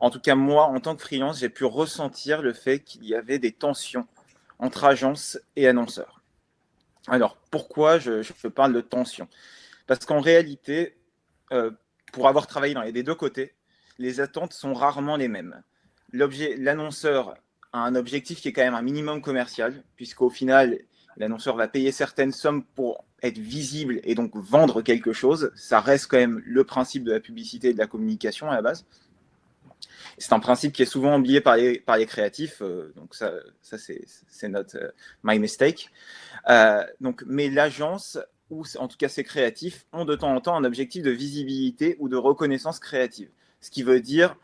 en tout cas moi, en tant que freelance, j'ai pu ressentir le fait qu'il y avait des tensions entre agences et annonceurs. Alors, pourquoi je parle de tensions? Parce qu'en réalité, pour avoir travaillé des deux côtés, les attentes sont rarement les mêmes. L'annonceur a un objectif qui est quand même un minimum commercial, puisqu'au final, l'annonceur va payer certaines sommes pour être visible et donc vendre quelque chose. Ça reste quand même le principe de la publicité et de la communication à la base. C'est un principe qui est souvent oublié par les créatifs, donc ça c'est notre my mistake. Mais l'agence, ou en tout cas ces créatifs, ont de temps en temps un objectif de visibilité ou de reconnaissance créative. Ce qui veut dire,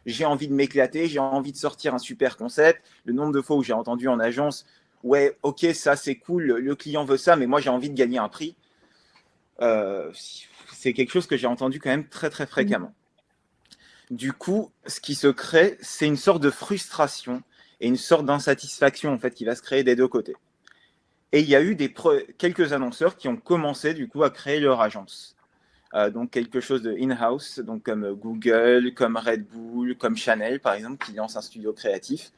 j'ai envie de m'éclater, j'ai envie de sortir un super concept. Le nombre de fois où j'ai entendu en agence, ouais, ok, ça c'est cool, le client veut ça, mais moi j'ai envie de gagner un prix. C'est quelque chose que j'ai entendu quand même très très fréquemment. Du coup, ce qui se crée, c'est une sorte de frustration et une sorte d'insatisfaction en fait qui va se créer des deux côtés. Et il y a eu quelques annonceurs qui ont commencé du coup à créer leur agence. Donc quelque chose de in-house, donc comme Google, comme Red Bull, comme Chanel par exemple, qui lance un studio créatif.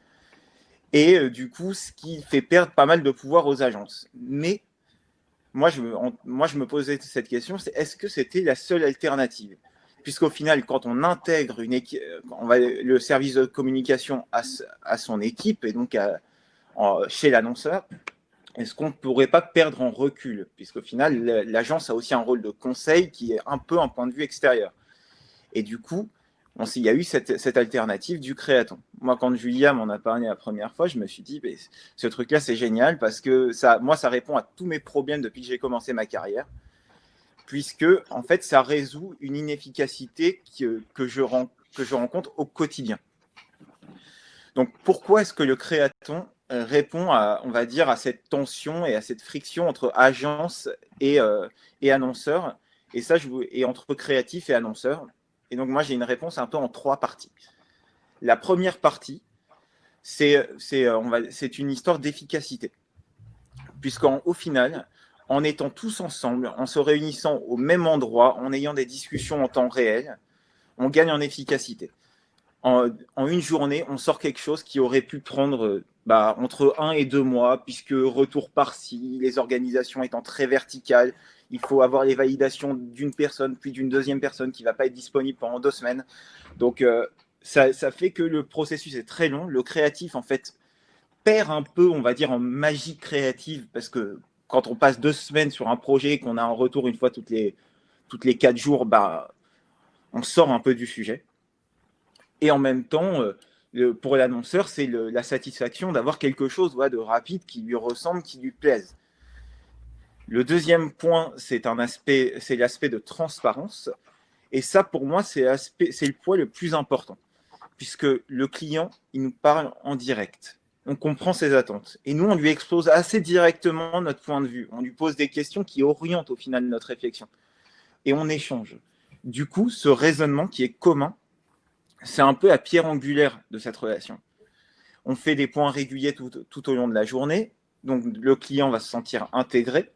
Et du coup, ce qui fait perdre pas mal de pouvoir aux agences. Mais moi, je me posais cette question, c'est est-ce que c'était la seule alternative? Puisqu'au final, quand on intègre le service de communication à son équipe et donc chez l'annonceur, est-ce qu'on ne pourrait pas perdre en recul? Puisqu'au final, l'agence a aussi un rôle de conseil qui est un peu un point de vue extérieur. Et du coup, il y a eu cette alternative du créaton. Moi, quand Julia m'en a parlé la première fois, je me suis dit, ce truc-là, c'est génial parce que ça répond à tous mes problèmes depuis que j'ai commencé ma carrière. Puisque, en fait, ça résout une inefficacité que je rencontre au quotidien. Donc, pourquoi est-ce que le créaton répond on va dire, à cette tension et à cette friction entre agence et annonceur, et entre créatif et annonceur? Et donc, moi, j'ai une réponse un peu en trois parties. La première partie, c'est une histoire d'efficacité. Puisqu'au final, en étant tous ensemble, en se réunissant au même endroit, en ayant des discussions en temps réel, on gagne en efficacité. En une journée, on sort quelque chose qui aurait pu prendre entre 1 et 2 mois, puisque retour par-ci, les organisations étant très verticales, il faut avoir les validations d'une personne, puis d'une deuxième personne qui ne va pas être disponible pendant 2 semaines. Donc, ça fait que le processus est très long. Le créatif, en fait, perd un peu, on va dire, en magie créative, parce que quand on passe 2 semaines sur un projet et qu'on a un retour une fois toutes les 4 jours, on sort un peu du sujet. Et en même temps, Pour l'annonceur, c'est la satisfaction d'avoir quelque chose de rapide qui lui ressemble, qui lui plaise. Le deuxième point, c'est l'aspect de transparence. Et ça, pour moi, c'est le point le plus important, puisque le client, il nous parle en direct. On comprend ses attentes. Et nous, on lui expose assez directement notre point de vue. On lui pose des questions qui orientent au final notre réflexion. Et on échange. Du coup, ce raisonnement qui est commun, c'est un peu la pierre angulaire de cette relation. On fait des points réguliers tout au long de la journée. Donc, le client va se sentir intégré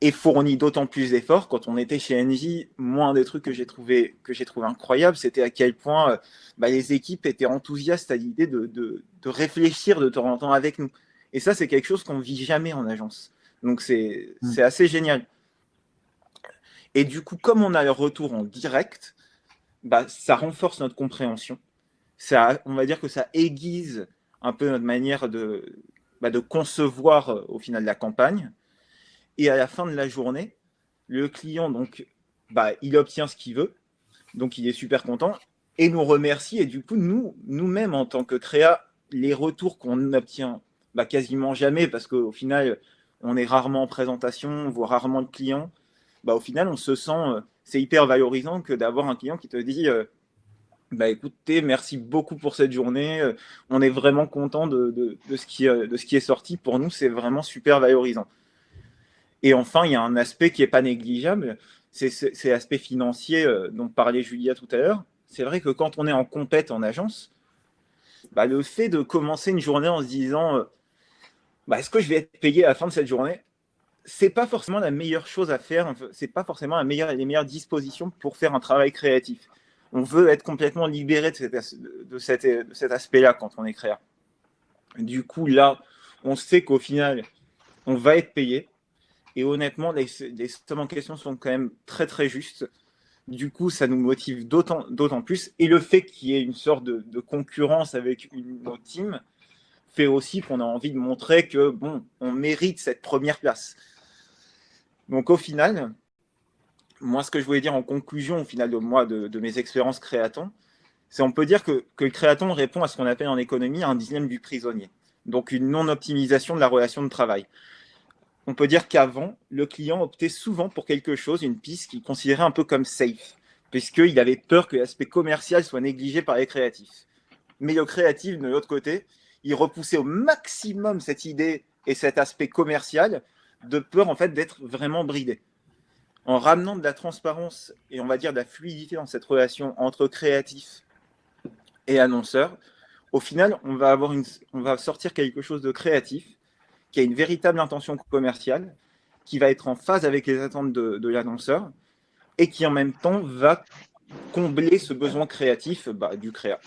et fournit d'autant plus d'efforts. Quand on était chez Engie, moi, un des trucs que j'ai trouvé incroyable, c'était à quel point les équipes étaient enthousiastes à l'idée de réfléchir de temps en temps avec nous. Et ça, c'est quelque chose qu'on ne vit jamais en agence. Donc, c'est assez génial. Et du coup, comme on a le retour en direct, ça renforce notre compréhension. On va dire que ça aiguise un peu notre manière de concevoir au final la campagne. Et à la fin de la journée, le client, donc, il obtient ce qu'il veut. Donc, il est super content et nous remercie. Et du coup, nous-mêmes, en tant que créa, les retours qu'on n'obtient quasiment jamais, parce qu'au final, on est rarement en présentation, on voit rarement le client. Au final, on se sent, c'est hyper valorisant que d'avoir un client qui te dit écoutez, merci beaucoup pour cette journée. On est vraiment content de ce qui est sorti. Pour nous, c'est vraiment super valorisant. Et enfin, il y a un aspect qui n'est pas négligeable, c'est l'aspect financier dont parlait Julia tout à l'heure. C'est vrai que quand on est en compète en agence, le fait de commencer une journée en se disant est-ce que je vais être payé à la fin de cette journée, c'est pas forcément la meilleure chose à faire, c'est pas forcément les meilleures dispositions pour faire un travail créatif. On veut être complètement libéré de cet aspect-là quand on est créateur. Du coup, là, on sait qu'au final, on va être payé. Et honnêtement, les sommes en question sont quand même très, très justes. Du coup, ça nous motive d'autant plus. Et le fait qu'il y ait une sorte de concurrence avec notre team fait aussi qu'on a envie de montrer que, on mérite cette première place. Donc, au final, moi, ce que je voulais dire en conclusion, au final, de mes expériences créatons, c'est on peut dire que le créaton répond à ce qu'on appelle en économie un dilemme du prisonnier. Donc, une non-optimisation de la relation de travail. On peut dire qu'avant, le client optait souvent pour quelque chose, une piste qu'il considérait un peu comme safe, puisqu'il avait peur que l'aspect commercial soit négligé par les créatifs. Mais le créatif, de l'autre côté, il repoussait au maximum cette idée et cet aspect commercial de peur en fait d'être vraiment bridé. En ramenant de la transparence et on va dire de la fluidité dans cette relation entre créatif et annonceur, au final, on va sortir quelque chose de créatif qui a une véritable intention commerciale, qui va être en phase avec les attentes de l'annonceur et qui en même temps va combler ce besoin créatif du créa.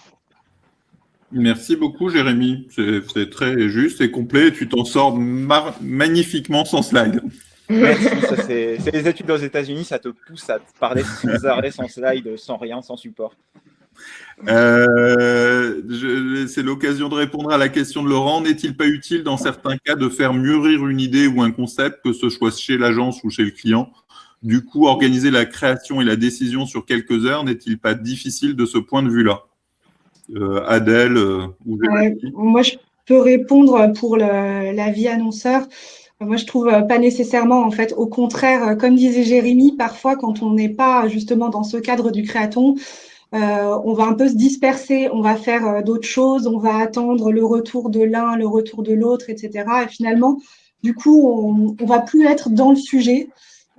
Merci beaucoup, Jérémy. C'est très juste et complet. Tu t'en sors magnifiquement sans slide. Merci. C'est les études aux États-Unis, ça te pousse à te parler sans arrêt, sans slide, sans rien, sans support. C'est l'occasion de répondre à la question de Laurent. N'est-il pas utile dans certains cas de faire mûrir une idée ou un concept, que ce soit chez l'agence ou chez le client? Du coup, organiser la création et la décision sur quelques heures, n'est-il pas difficile de ce point de vue-là? Adèle ou moi, je peux répondre pour la vie annonceur. Moi, je trouve pas nécessairement, en fait. Au contraire, comme disait Jérémy, parfois, quand on n'est pas justement dans ce cadre du créaton, on va un peu se disperser, on va faire d'autres choses, on va attendre le retour de l'un, le retour de l'autre, etc. Et finalement, du coup, on va plus être dans le sujet.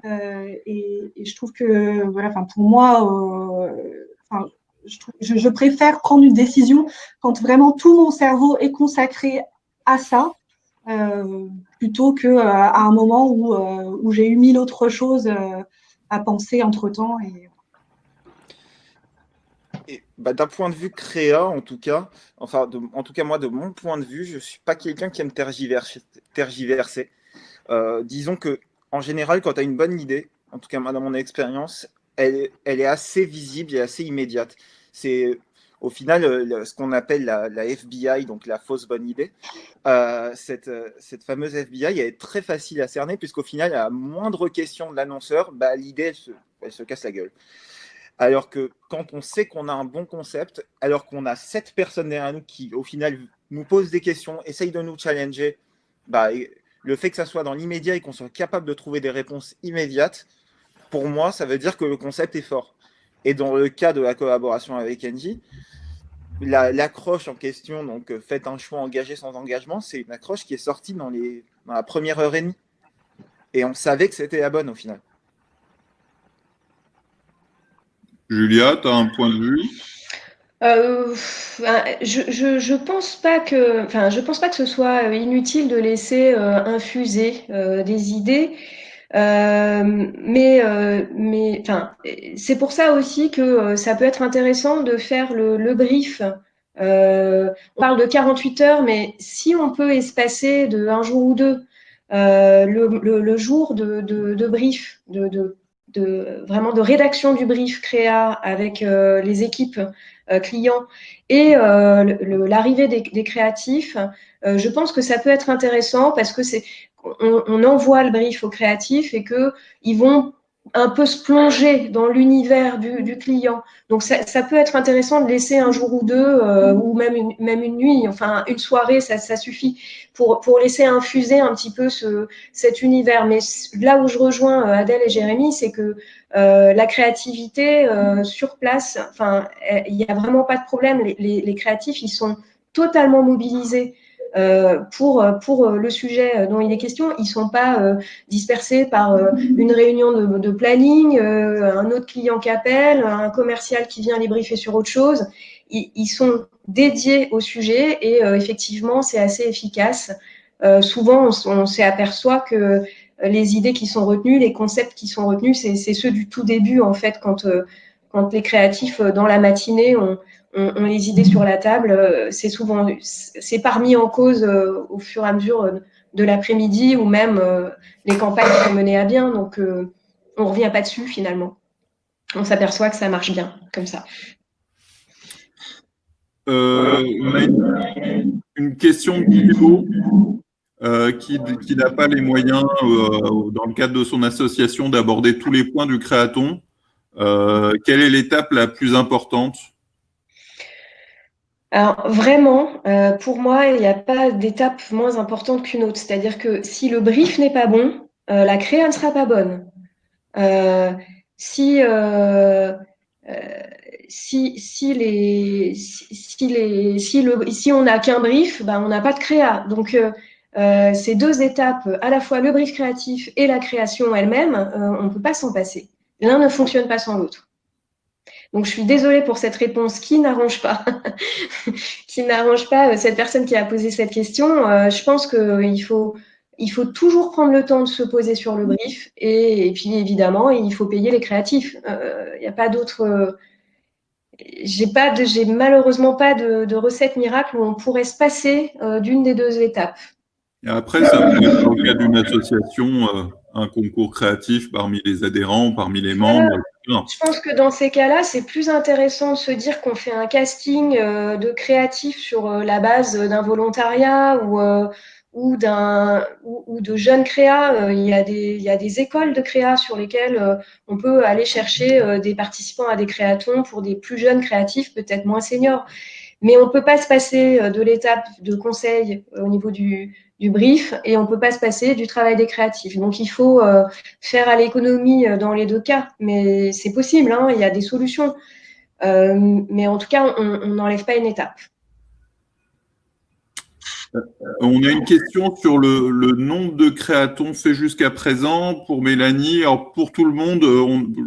Et je trouve que, voilà, pour moi, je préfère prendre une décision quand vraiment tout mon cerveau est consacré à ça, plutôt qu'à un moment où j'ai eu 1000 autres choses à penser entre-temps. D'un point de vue créa, en tout cas, moi, de mon point de vue, je ne suis pas quelqu'un qui aime tergiverser. Disons que, en général, quand tu as une bonne idée, en tout cas, moi, dans mon expérience, elle est assez visible et assez immédiate. C'est au final ce qu'on appelle la FBI, donc la fausse bonne idée. Cette fameuse FBI, elle est très facile à cerner, puisqu'au final, à la moindre question de l'annonceur, l'idée, elle se casse la gueule. Alors que quand on sait qu'on a un bon concept, alors qu'on a 7 personnes derrière nous qui, au final, nous posent des questions, essayent de nous challenger, bah, le fait que ça soit dans l'immédiat et qu'on soit capable de trouver des réponses immédiates, pour moi, ça veut dire que le concept est fort. Et dans le cas de la collaboration avec Engie, l'accroche en question, donc faites un choix engagé sans engagement, c'est une accroche qui est sortie dans la première heure et demie. Et on savait que c'était la bonne au final. Julia, tu as un point de vue? Je pense pas que, enfin, je pense pas que ce soit inutile de laisser infuser des idées. Enfin, c'est pour ça aussi que ça peut être intéressant de faire le brief. On parle de 48 heures, mais si on peut espacer de un jour ou deux le jour de brief, vraiment de rédaction du brief créa avec les équipes clients et l'arrivée des créatifs, je pense que ça peut être intéressant parce que on envoie le brief aux créatifs et qu'ils vont un peu se plonger dans l'univers du client. Donc, ça peut être intéressant de laisser un jour ou deux, ou même une nuit, enfin, une soirée, ça suffit pour laisser infuser un petit peu cet univers. Mais là où je rejoins Adèle et Jérémy, c'est que la créativité sur place, enfin, il n'y a vraiment pas de problème. Les créatifs, ils sont totalement mobilisés pour le sujet dont il est question. Ils ne sont pas dispersés par une réunion de planning, un autre client qui appelle, un commercial qui vient les briefer sur autre chose. Ils sont dédiés au sujet et effectivement, c'est assez efficace. Souvent, on s'aperçoit que les idées qui sont retenues, les concepts qui sont retenus, c'est ceux du tout début, en fait, quand les créatifs, dans la matinée, ont les idées sur la table, c'est pas remis en cause au fur et à mesure de l'après-midi ou même les campagnes sont menées à bien. Donc, on revient pas dessus finalement. On s'aperçoit que ça marche bien comme ça. On a une question de Thibaut qui n'a pas les moyens, dans le cadre de son association, d'aborder tous les points du créaton. Quelle est l'étape la plus importante? Alors vraiment, pour moi, il n'y a pas d'étape moins importante qu'une autre. C'est-à-dire que si le brief n'est pas bon, la créa ne sera pas bonne. Si on n'a qu'un brief, ben, on n'a pas de créa. Donc, ces deux étapes, à la fois le brief créatif et la création elle-même, on ne peut pas s'en passer. L'un ne fonctionne pas sans l'autre. Donc, je suis désolée pour cette réponse qui n'arrange pas, cette personne qui a posé cette question. Je pense qu'il faut toujours prendre le temps de se poser sur le brief et puis évidemment, il faut payer les créatifs. Il n'y a pas d'autre. J'ai malheureusement pas de recette miracle où on pourrait se passer d'une des deux étapes. Et après, ça peut être dans le cadre d'une association, un concours créatif parmi les adhérents, parmi les membres, etc. Je pense que dans ces cas-là, c'est plus intéressant de se dire qu'on fait un casting de créatifs sur la base d'un volontariat ou de jeunes créas. Il y a des écoles de créa sur lesquelles on peut aller chercher des participants à des créatons pour des plus jeunes créatifs, peut-être moins seniors. Mais on ne peut pas se passer de l'étape de conseil au niveau du brief et on ne peut pas se passer du travail des créatifs. Donc, il faut faire à l'économie dans les deux cas. Mais c'est possible, hein, il y a des solutions. Mais en tout cas, on n'enlève pas une étape. On a une question sur le nombre de créatons faits jusqu'à présent pour Mélanie. Alors, pour tout le monde,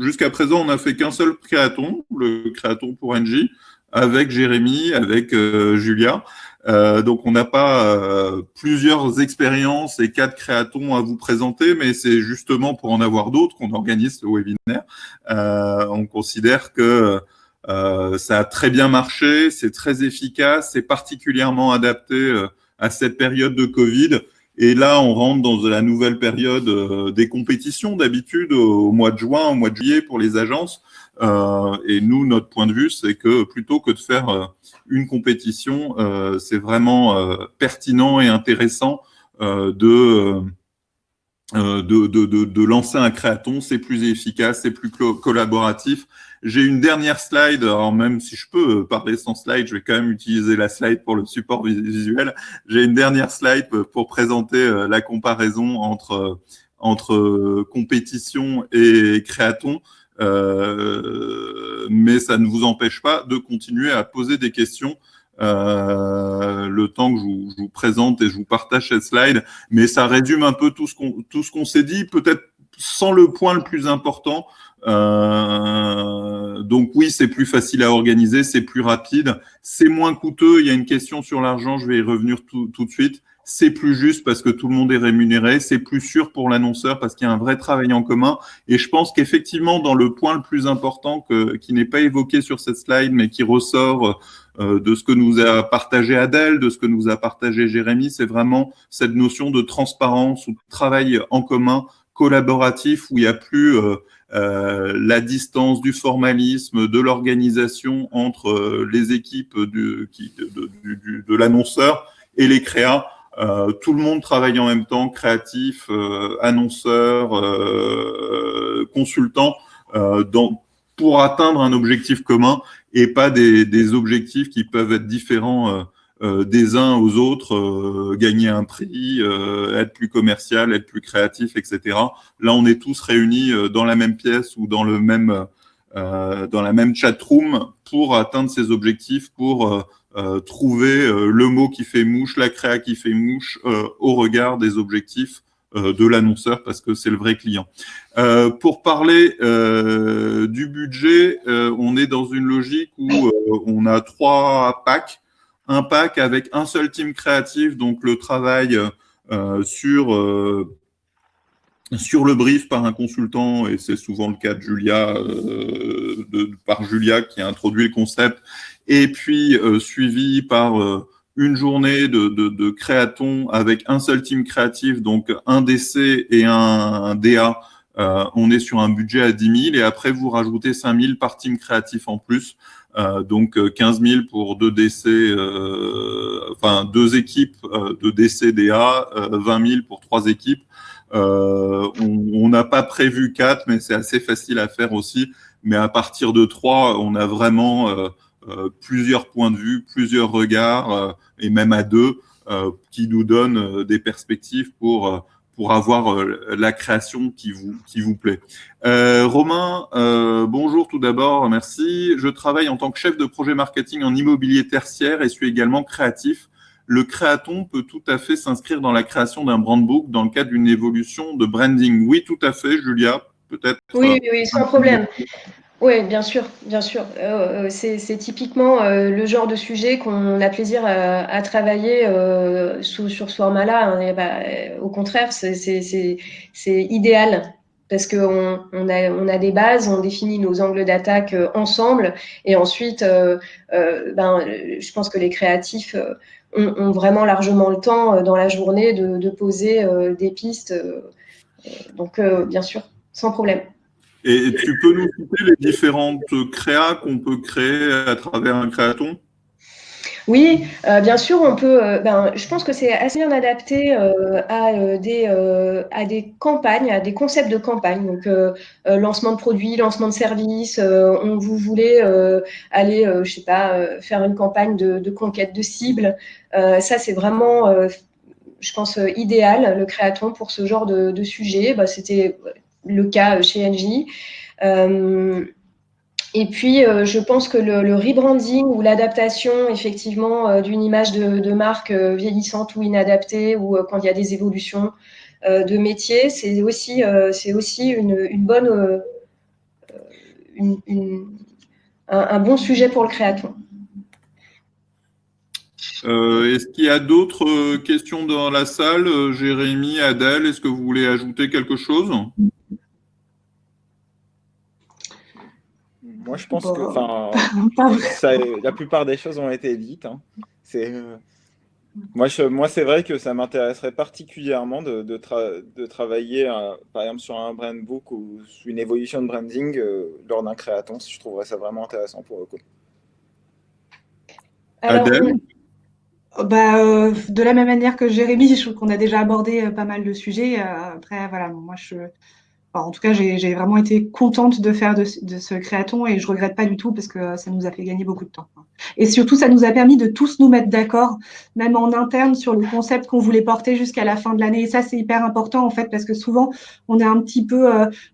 jusqu'à présent, on n'a fait qu'un seul créaton, le créaton pour Engie, avec Jérémy, avec Julia. Donc, on n'a pas plusieurs expériences et 4 créatons à vous présenter, mais c'est justement pour en avoir d'autres qu'on organise ce webinaire. On considère que ça a très bien marché, c'est très efficace, c'est particulièrement adapté à cette période de Covid. Et là, on rentre dans la nouvelle période des compétitions d'habitude au mois de juin, au mois de juillet pour les agences. Et nous, notre point de vue, c'est que plutôt que de faire une compétition, c'est vraiment pertinent et intéressant de de lancer un créaton, c'est plus efficace, c'est plus collaboratif. J'ai une dernière slide, alors même si je peux parler sans slide, je vais quand même utiliser la slide pour le support visuel. J'ai une dernière slide pour présenter la comparaison entre compétition et créaton. Mais ça ne vous empêche pas de continuer à poser des questions le temps que je vous présente et je vous partage cette slide. Mais ça résume un peu tout ce qu'on s'est dit, peut-être sans le point le plus important. Donc oui, c'est plus facile à organiser, c'est plus rapide, c'est moins coûteux. Il y a une question sur l'argent, je vais y revenir tout de suite. C'est plus juste parce que tout le monde est rémunéré, c'est plus sûr pour l'annonceur parce qu'il y a un vrai travail en commun. Et je pense qu'effectivement, dans le point le plus important qui n'est pas évoqué sur cette slide, mais qui ressort de ce que nous a partagé Adèle, de ce que nous a partagé Jérémy, c'est vraiment cette notion de transparence ou de travail en commun, collaboratif, où il n'y a plus la distance du formalisme, de l'organisation entre les équipes de l'annonceur et les créas. Tout le monde travaille en même temps, créatif, annonceur, consultant, pour atteindre un objectif commun et pas des objectifs qui peuvent être différents des uns aux autres, gagner un prix, être plus commercial, être plus créatif, etc. Là, on est tous réunis dans la même pièce ou dans la même chat room pour atteindre ces objectifs, pour trouver le mot qui fait mouche, la créa qui fait mouche au regard des objectifs de l'annonceur parce que c'est le vrai client. Pour parler du budget, on est dans une logique où on a 3 packs. Un pack avec un seul team créatif, donc le travail sur le brief par un consultant, et c'est souvent le cas de Julia, par Julia qui a introduit le concept, et puis suivi par une journée de créaton avec un seul team créatif, donc un DC et un DA. On est sur un budget à 10 000 et après vous rajoutez 5 000 par team créatif en plus. Donc 15 000 pour 2 DC, enfin 2 équipes de DC DA, 20 000 pour 3 équipes. On n'a pas prévu 4, mais c'est assez facile à faire aussi. Mais à partir de 3, on a vraiment plusieurs points de vue, plusieurs regards, et même à 2, qui nous donnent des perspectives pour avoir la création qui vous plaît. Romain, bonjour tout d'abord, merci. Je travaille en tant que chef de projet marketing en immobilier tertiaire et suis également créatif. Le créaton peut tout à fait s'inscrire dans la création d'un brand book dans le cadre d'une évolution de branding. Oui, tout à fait, Julia, peut-être. Oui, sans problème. Oui, bien sûr, bien sûr. C'est typiquement le genre de sujet qu'on a plaisir à travailler sur ce format-là. Hein, au contraire, c'est idéal parce qu'on a des bases, on définit nos angles d'attaque ensemble et ensuite, je pense que les créatifs ont vraiment largement le temps dans la journée de poser des pistes. Donc, bien sûr, sans problème. Et tu peux nous citer les différentes créas qu'on peut créer à travers un créaton ? Oui, bien sûr, on peut. Je pense que c'est assez bien adapté à des campagnes, à des concepts de campagne. Donc, lancement de produits, lancement de services. Vous voulez aller, je sais pas, faire une campagne de conquête de cibles. Ça, c'est vraiment, je pense, idéal, le créaton pour ce genre de sujet. C'était le cas chez Engie. Et puis, je pense que le rebranding ou l'adaptation, effectivement, d'une image de marque vieillissante ou inadaptée, ou quand il y a des évolutions de métier, c'est aussi une bonne, un bon sujet pour le créaton. Est-ce qu'il y a d'autres questions dans la salle ? Jérémy, Adèle, est-ce que vous voulez ajouter quelque chose ? Moi, je pense que la plupart des choses ont été dites. Hein. Moi, c'est vrai que ça m'intéresserait particulièrement de travailler, par exemple, sur un brand book ou sur une évolution de branding lors d'un créaton. Je trouverais ça vraiment intéressant pour le coup. Alors, Adèle ? De la même manière que Jérémy, je trouve qu'on a déjà abordé pas mal de sujets. Après, voilà, en tout cas, j'ai vraiment été contente de faire de ce créaton et je regrette pas du tout parce que ça nous a fait gagner beaucoup de temps. Et surtout, ça nous a permis de tous nous mettre d'accord, même en interne, sur le concept qu'on voulait porter jusqu'à la fin de l'année. Et ça, c'est hyper important en fait parce que souvent, on est un petit peu,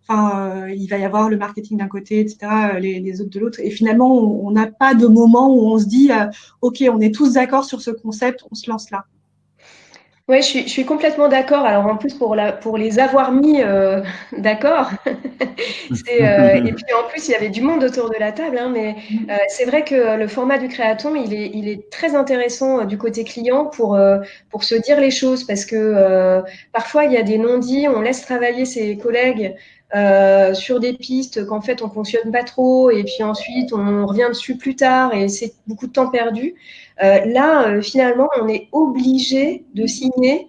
il va y avoir le marketing d'un côté, etc., les autres de l'autre. Et finalement, on n'a pas de moment où on se dit, OK, on est tous d'accord sur ce concept, on se lance là. Oui, je suis complètement d'accord. Alors en plus pour les avoir mis d'accord, et puis en plus il y avait du monde autour de la table, hein, mais c'est vrai que le format du créaton il est très intéressant du côté client pour se dire les choses parce que parfois il y a des non-dits, on laisse travailler ses collègues sur des pistes qu'en fait on fonctionne pas trop et puis ensuite on revient dessus plus tard et c'est beaucoup de temps perdu. Là, finalement, on est obligé de signer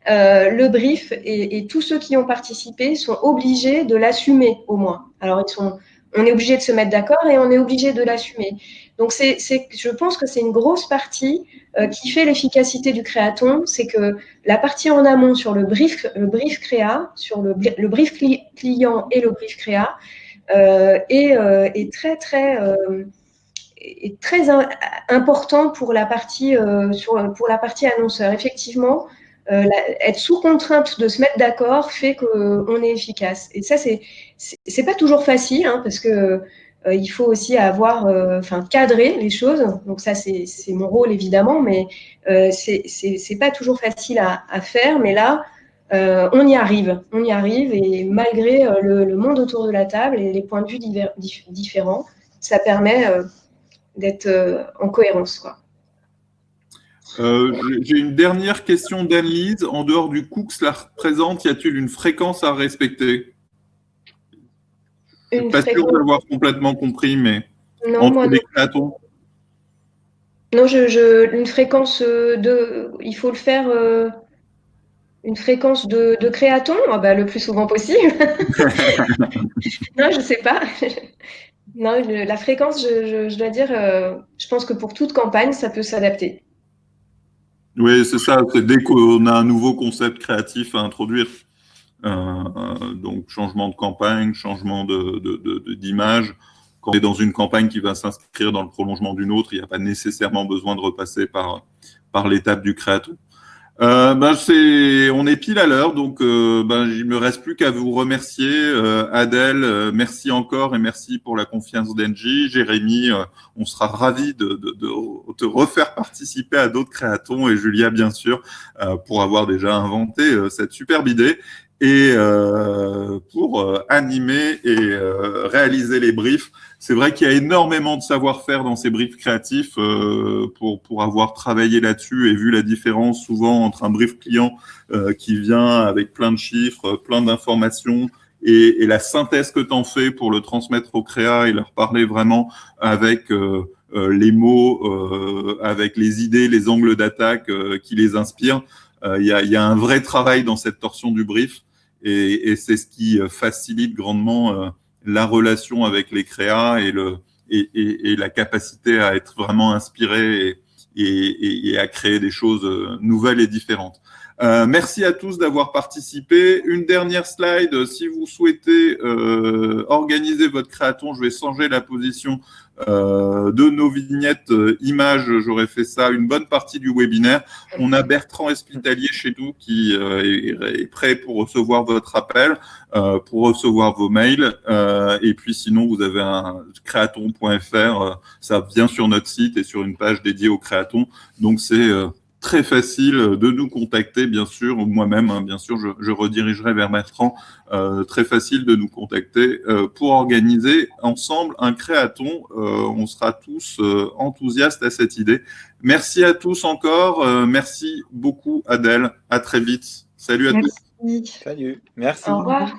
le brief et tous ceux qui ont participé sont obligés de l'assumer au moins. Alors, on est obligé de se mettre d'accord et on est obligé de l'assumer. Donc, je pense que c'est une grosse partie qui fait l'efficacité du créaton, c'est que la partie en amont sur le brief créa, sur le brief client et le brief créa, est très, très est très important pour la partie pour la partie annonceur. Effectivement, être sous contrainte de se mettre d'accord fait qu'on est efficace. Et ça, c'est pas toujours facile hein, parce que il faut aussi avoir, cadrer les choses. Donc ça, c'est mon rôle évidemment, mais c'est pas toujours facile à faire. Mais là, on y arrive, et malgré le monde autour de la table et les points de vue différents, ça permet d'être en cohérence, quoi. J'ai une dernière question d'Anne-Lise. En dehors du coût que cela représente, y a-t-il une fréquence à respecter? Je ne suis pas sûr d'avoir complètement compris, mais non, entre les créatons. Non, une fréquence il faut le faire une fréquence de créaton, le plus souvent possible. Non, je sais pas. Non, la fréquence, je dois dire, je pense que pour toute campagne, ça peut s'adapter. Oui, c'est ça. C'est dès qu'on a un nouveau concept créatif à introduire. Donc, changement de campagne, changement d'image. Quand on est dans une campagne qui va s'inscrire dans le prolongement d'une autre, il n'y a pas nécessairement besoin de repasser par l'étape du créaton. On est pile à l'heure, donc il me reste plus qu'à vous remercier. Adèle, merci encore et merci pour la confiance d'Engie. Jérémy, on sera ravis de te refaire participer à d'autres créatons et Julia, bien sûr, pour avoir déjà inventé cette superbe idée et pour animer et réaliser les briefs. C'est vrai qu'il y a énormément de savoir-faire dans ces briefs créatifs pour avoir travaillé là-dessus et vu la différence souvent entre un brief client qui vient avec plein de chiffres, plein d'informations et la synthèse que tu en fais pour le transmettre au créa et leur parler vraiment avec les mots, avec les idées, les angles d'attaque qui les inspirent. Il y a un vrai travail dans cette torsion du brief et c'est ce qui facilite grandement la relation avec les créas et la capacité à être vraiment inspiré et à créer des choses nouvelles et différentes. Merci à tous d'avoir participé. Une dernière slide, si vous souhaitez organiser votre créaton, je vais changer la position de nos vignettes images. J'aurais fait ça une bonne partie du webinaire. On a Bertrand Espitalier chez nous qui est prêt pour recevoir votre appel, pour recevoir vos mails. Et puis sinon, vous avez un créaton.fr, ça vient sur notre site et sur une page dédiée au créaton. Donc c'est très facile de nous contacter, bien sûr, moi-même, hein, bien sûr, je redirigerai vers Bertrand, très facile de nous contacter pour organiser ensemble un créaton. On sera tous enthousiastes à cette idée. Merci à tous encore. Merci beaucoup, Adèle. À très vite. Salut à tous. Salut. Merci. Au revoir.